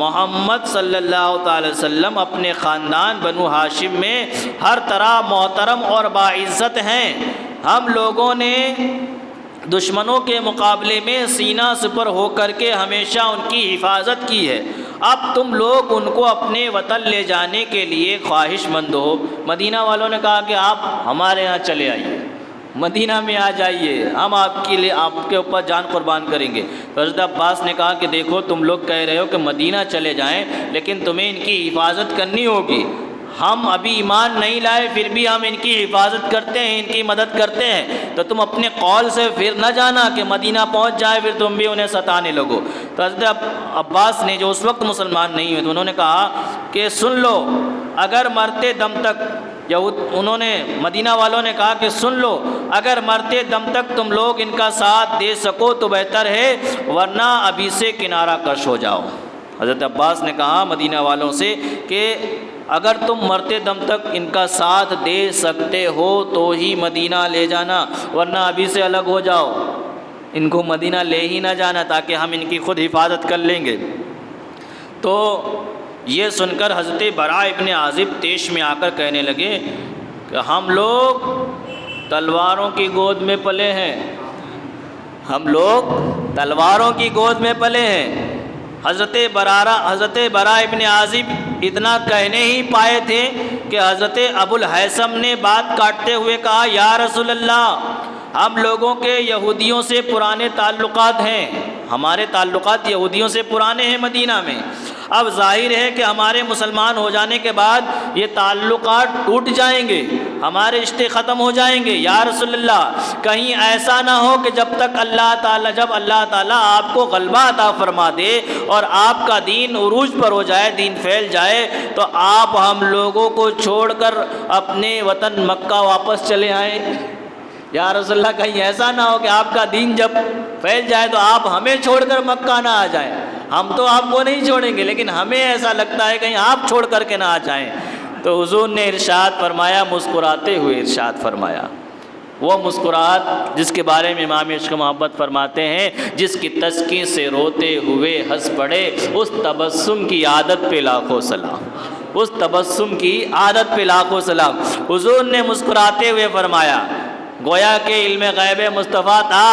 محمد صلی اللہ تعالی وسلم اپنے خاندان بنو ہاشم میں ہر طرح محترم اور باعزت ہیں۔ ہم لوگوں نے دشمنوں کے مقابلے میں سینہ سپر ہو کر کے ہمیشہ ان کی حفاظت کی ہے، اب تم لوگ ان کو اپنے وطن لے جانے کے لیے خواہش مند ہو۔ مدینہ والوں نے کہا کہ آپ ہمارے ہاں چلے آئیے، مدینہ میں آ جائیے، ہم آپ کے اوپر جان قربان کریں گے۔ حضرت عباس نے کہا کہ دیکھو تم لوگ کہہ رہے ہو کہ مدینہ چلے جائیں، لیکن تمہیں ان کی حفاظت کرنی ہوگی۔ ہم ابھی ایمان نہیں لائے، پھر بھی ہم ان کی حفاظت کرتے ہیں، ان کی مدد کرتے ہیں، تو تم اپنے قول سے پھر نہ جانا کہ مدینہ پہنچ جائے پھر تم بھی انہیں ستانے لگو۔ تو حضرت عباس نے، جو اس وقت مسلمان نہیں ہوئے، تو انہوں نے کہا کہ سن لو، اگر مرتے دم تک، انہوں نے مدینہ والوں نے کہا کہ سن لو، اگر مرتے دم تک تم لوگ ان کا ساتھ دے سکو تو بہتر ہے، ورنہ ابھی سے کنارہ کش ہو جاؤ۔ حضرت عباس نے کہا مدینہ والوں سے کہ اگر تم مرتے دم تک ان کا ساتھ دے سکتے ہو تو ہی مدینہ لے جانا، ورنہ ابھی سے الگ ہو جاؤ، ان کو مدینہ لے ہی نہ جانا تاکہ ہم ان کی خود حفاظت کر لیں گے۔ تو یہ سن کر حضرت براء ابن عازب طیش میں آ کر کہنے لگے کہ ہم لوگ تلواروں کی گود میں پلے ہیں، ہم لوگ تلواروں کی گود میں پلے ہیں۔ حضرت براء ابن عازب اتنا کہنے ہی پائے تھے کہ حضرت ابو الہیثم نے بات کاٹتے ہوئے کہا یا رسول اللہ، ہم لوگوں کے یہودیوں سے پرانے تعلقات ہیں، ہمارے تعلقات یہودیوں سے پرانے ہیں مدینہ میں، اب ظاہر ہے کہ ہمارے مسلمان ہو جانے کے بعد یہ تعلقات ٹوٹ جائیں گے، ہمارے رشتے ختم ہو جائیں گے۔ یا رسول اللہ، کہیں ایسا نہ ہو کہ جب اللہ تعالیٰ آپ کو غلبہ عطا فرما دے اور آپ کا دین عروج پر ہو جائے، دین پھیل جائے، تو آپ ہم لوگوں کو چھوڑ کر اپنے وطن مکہ واپس چلے آئیں۔ یا رسول اللہ، کہیں ایسا نہ ہو کہ آپ کا دین جب پھیل جائے تو آپ ہمیں چھوڑ کر مکہ نہ آ جائیں۔ ہم تو آپ کو نہیں چھوڑیں گے، لیکن ہمیں ایسا لگتا ہے کہیں آپ چھوڑ کر کے نہ آ جائیں۔ تو حضور نے ارشاد فرمایا، مسکراتے ہوئے ارشاد فرمایا، وہ مسکراہٹ جس کے بارے میں امام عشق محبت فرماتے ہیں، جس کی تسکین سے روتے ہوئے ہنس پڑے، اس تبسم کی عادت پہ لاکھوں سلام، اس تبسم کی عادت پہ لاکھوں سلام۔ حضور نے مسکراتے ہوئے فرمایا، گویا کہ علم غیب مصطفیٰ تھا،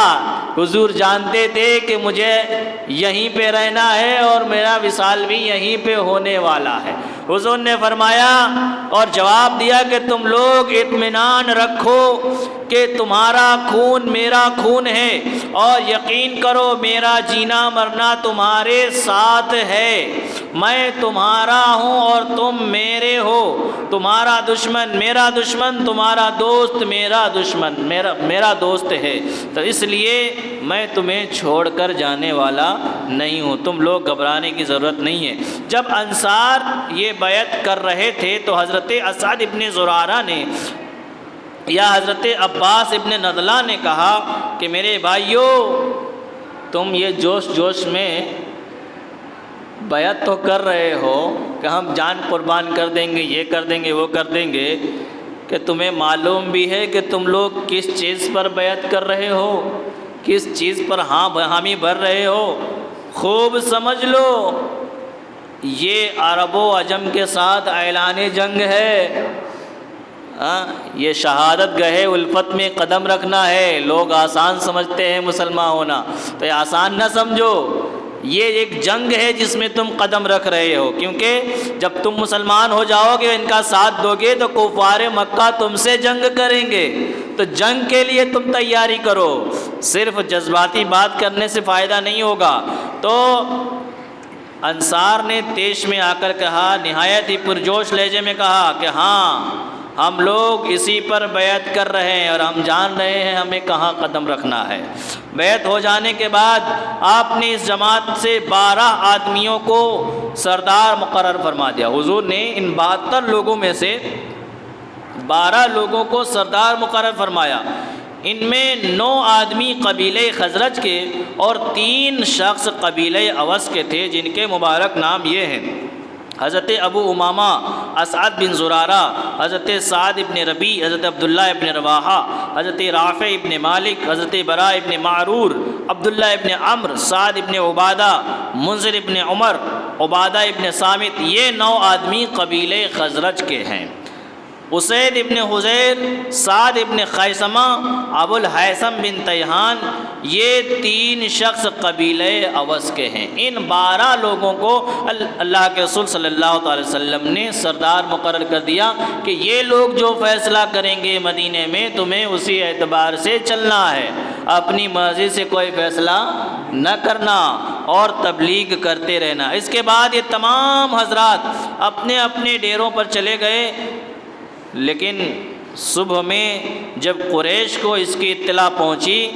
حضور جانتے تھے کہ مجھے یہیں پہ رہنا ہے اور میرا وصال بھی یہیں پہ ہونے والا ہے۔ حضور نے فرمایا اور جواب دیا کہ تم لوگ اطمینان رکھو کہ تمہارا خون میرا خون ہے، اور یقین کرو میرا جینا مرنا تمہارے ساتھ ہے، میں تمہارا ہوں اور تم میرے ہو، تمہارا دشمن میرا دشمن، تمہارا دوست میرا دشمن میرا دوست ہے، تو اس لیے میں تمہیں چھوڑ کر جانے والا نہیں ہوں، تم لوگ گھبرانے کی ضرورت نہیں ہے۔ جب انصار یہ بیعت کر رہے تھے تو حضرت اسعد ابن زرارہ نے یا حضرت عباس ابن نضلہ نے کہا کہ میرے بھائیو، تم یہ جوش میں بیعت تو کر رہے ہو کہ ہم جان قربان کر دیں گے، یہ کر دیں گے، وہ کر دیں گے، کہ تمہیں معلوم بھی ہے کہ تم لوگ کس چیز پر بیعت کر رہے ہو، کس چیز پر حامی بھر رہے ہو؟ خوب سمجھ لو، یہ عرب و عجم کے ساتھ اعلان جنگ ہے۔ یہ شہادت گاہ الفت میں قدم رکھنا ہے۔ لوگ آسان سمجھتے ہیں مسلمان ہونا، تو یہ آسان نہ سمجھو، یہ ایک جنگ ہے جس میں تم قدم رکھ رہے ہو، کیونکہ جب تم مسلمان ہو جاؤ گے، ان کا ساتھ دو گے تو کفار مکہ تم سے جنگ کریں گے، تو جنگ کے لیے تم تیاری کرو۔ صرف جذباتی بات کرنے سے فائدہ نہیں ہوگا۔ تو انصار نے طیش میں آ کر کہا، نہایت ہی پرجوش لہجے میں کہا کہ ہاں، ہم لوگ اسی پر بیعت کر رہے ہیں اور ہم جان رہے ہیں ہمیں کہاں قدم رکھنا ہے۔ بیعت ہو جانے کے بعد آپ نے اس جماعت سے 12 آدمیوں کو سردار مقرر فرما دیا۔ حضور نے ان 72 لوگوں میں سے 12 لوگوں کو سردار مقرر فرمایا۔ ان میں 9 آدمی قبیلہ خزرج کے اور 3 شخص قبیلہ اوس کے تھے، جن کے مبارک نام یہ ہیں: حضرت ابو امامہ اسعد بن زرارہ، حضرت سعد ابن ربیع، حضرت عبداللہ ابن رواحہ، حضرت رافع ابن مالک، حضرت براء ابن معرور، عبداللہ ابن عمرو، سعد ابن عبادہ، منذر ابن عمر، عبادہ ابن صامت۔ یہ 9 آدمی قبیلہ خزرج کے ہیں۔ اسید ابن حضیر، سعد ابن خیثمہ، ابو الہیثم بن تیہان، یہ 3 شخص قبیلہ اوس کے ہیں۔ ان 12 لوگوں کو اللہ کے رسول صلی اللہ علیہ وسلم نے سردار مقرر کر دیا کہ یہ لوگ جو فیصلہ کریں گے مدینے میں، تمہیں اسی اعتبار سے چلنا ہے، اپنی مرضی سے کوئی فیصلہ نہ کرنا اور تبلیغ کرتے رہنا۔ اس کے بعد یہ تمام حضرات اپنے اپنے ڈیروں پر چلے گئے، لیکن صبح میں جب قریش کو اس کی اطلاع پہنچی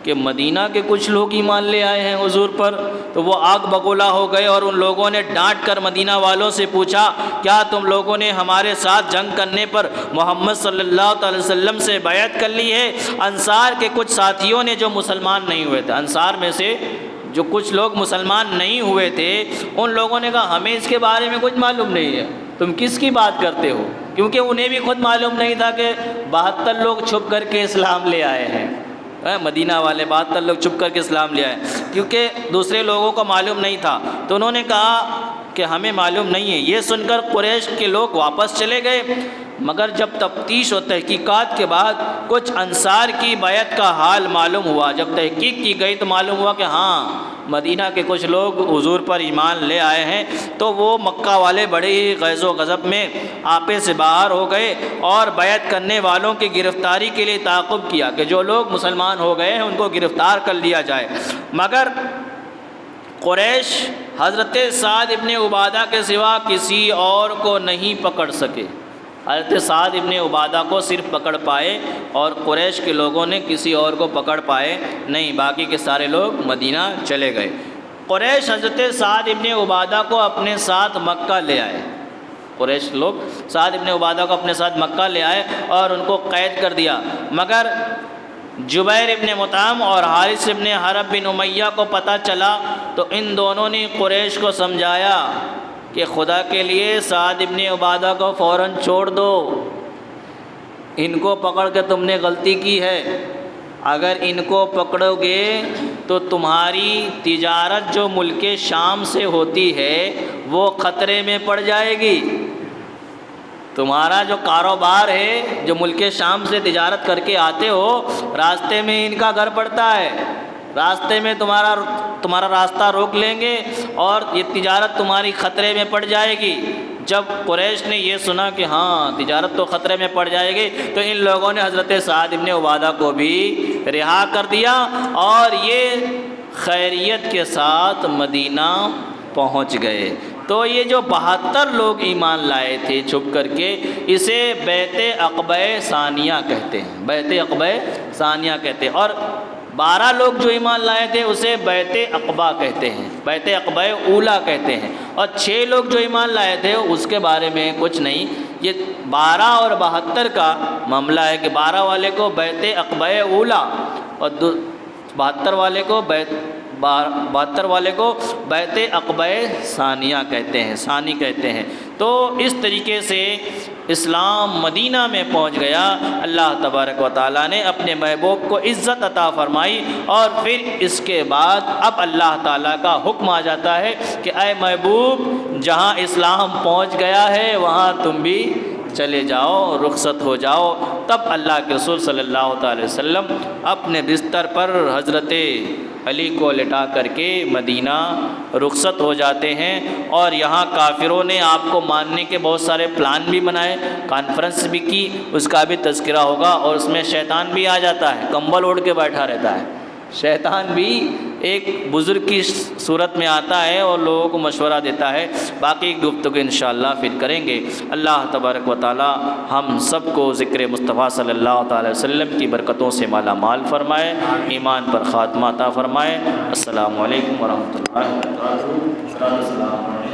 کہ مدینہ کے کچھ لوگ ایمان لے آئے ہیں حضور پر، تو وہ آگ بگولا ہو گئے، اور ان لوگوں نے ڈانٹ کر مدینہ والوں سے پوچھا، کیا تم لوگوں نے ہمارے ساتھ جنگ کرنے پر محمد صلی اللہ علیہ وسلم سے بیعت کر لی ہے؟ انصار کے کچھ ساتھیوں نے جو مسلمان نہیں ہوئے تھے، انصار میں سے جو کچھ لوگ مسلمان نہیں ہوئے تھے، ان لوگوں نے کہا ہمیں اس کے بارے میں کچھ معلوم نہیں ہے، تم کس کی بات کرتے ہو؟ کیونکہ انہیں بھی خود معلوم نہیں تھا کہ 72 لوگ چھپ کر کے اسلام لے آئے ہیں۔ مدینہ والے 72 لوگ چھپ کر کے اسلام لے آئے، کیونکہ دوسرے لوگوں کو معلوم نہیں تھا، تو انہوں نے کہا کہ ہمیں معلوم نہیں ہے۔ یہ سن کر قریش کے لوگ واپس چلے گئے، مگر جب تفتیش و تحقیقات کے بعد کچھ انصار کی بیعت کا حال معلوم ہوا، جب تحقیق کی گئی تو معلوم ہوا کہ ہاں، مدینہ کے کچھ لوگ حضور پر ایمان لے آئے ہیں، تو وہ مکہ والے بڑے ہی غیظ و غضب میں آپے سے باہر ہو گئے اور بیعت کرنے والوں کی گرفتاری کے لیے تعاقب کیا کہ جو لوگ مسلمان ہو گئے ہیں ان کو گرفتار کر لیا جائے۔ مگر قریش حضرت سعد ابن عبادہ کے سوا کسی اور کو نہیں پکڑ سکے۔ حضرت سعد ابن عبادہ کو صرف پکڑ پائے، اور قریش کے لوگوں نے کسی اور کو پکڑ پائے نہیں، باقی کے سارے لوگ مدینہ چلے گئے۔ قریش حضرت سعد ابن عبادہ کو اپنے ساتھ مکہ لے آئے، قریش لوگ سعد ابن عبادہ کو اپنے ساتھ مکہ لے آئے اور ان کو قید کر دیا، مگر جبیر ابن مطعم اور حارث ابن حرب بن امیہ کو پتہ چلا، تو ان دونوں نے قریش کو سمجھایا کہ خدا کے لیے سعد ابن عبادہ کو فوراً چھوڑ دو، ان کو پکڑ کے تم نے غلطی کی ہے، اگر ان کو پکڑو گے تو تمہاری تجارت جو ملک شام سے ہوتی ہے وہ خطرے میں پڑ جائے گی۔ تمہارا جو کاروبار ہے، جو ملک شام سے تجارت کر کے آتے ہو، راستے میں ان کا گھر پڑتا ہے، راستے میں تمہارا راستہ روک لیں گے اور یہ تجارت تمہاری خطرے میں پڑ جائے گی۔ جب قریش نے یہ سنا کہ ہاں تجارت تو خطرے میں پڑ جائے گی، تو ان لوگوں نے حضرت سعد ابن عبادہ کو بھی رہا کر دیا اور یہ خیریت کے ساتھ مدینہ پہنچ گئے۔ تو یہ جو 72 لوگ ایمان لائے تھے چھپ کر کے، اسے بیعت عقبہ ثانیہ کہتے ہیں، بیعت عقبہ ثانیہ کہتے ہیں، اور 12 لوگ جو ایمان لائے تھے اسے بیعت عقبہ کہتے ہیں، بیعت عقبہ اولیٰ کہتے ہیں، اور 6 لوگ جو ایمان لائے تھے اس کے بارے میں کچھ نہیں۔ یہ 12 اور 72 کا معاملہ ہے کہ 12 والے کو بیعت عقبہ اولیٰ اور 72 والے کو بیعت عقبہ ثانیہ کہتے ہیں، ثانی کہتے ہیں۔ تو اس طریقے سے اسلام مدینہ میں پہنچ گیا۔ اللہ تبارک و تعالیٰ نے اپنے محبوب کو عزت عطا فرمائی، اور پھر اس کے بعد اب اللہ تعالیٰ کا حکم آ جاتا ہے کہ اے محبوب، جہاں اسلام پہنچ گیا ہے وہاں تم بھی چلے جاؤ، رخصت ہو جاؤ۔ تب اللہ کے رسول صلی اللہ تعالی وسلم اپنے بستر پر حضرت علی کو لٹا کر کے مدینہ رخصت ہو جاتے ہیں، اور یہاں کافروں نے آپ کو ماننے کے بہت سارے پلان بھی بنائے، کانفرنس بھی کی، اس کا بھی تذکرہ ہوگا، اور اس میں شیطان بھی آ جاتا ہے، کمبل اوڑھ کے بیٹھا رہتا ہے، شیطان بھی ایک بزرگ کی صورت میں آتا ہے اور لوگوں کو مشورہ دیتا ہے۔ باقی گفتگو انشاءاللہ پھر کریں گے۔ اللہ تبارک و تعالی ہم سب کو ذکر مصطفیٰ صلی اللہ تعالی وسلم کی برکتوں سے مالا مال فرمائے، ایمان پر خاتمہ عطا فرمائے۔ السلام علیکم ورحمۃ اللہ وبرکاتہ۔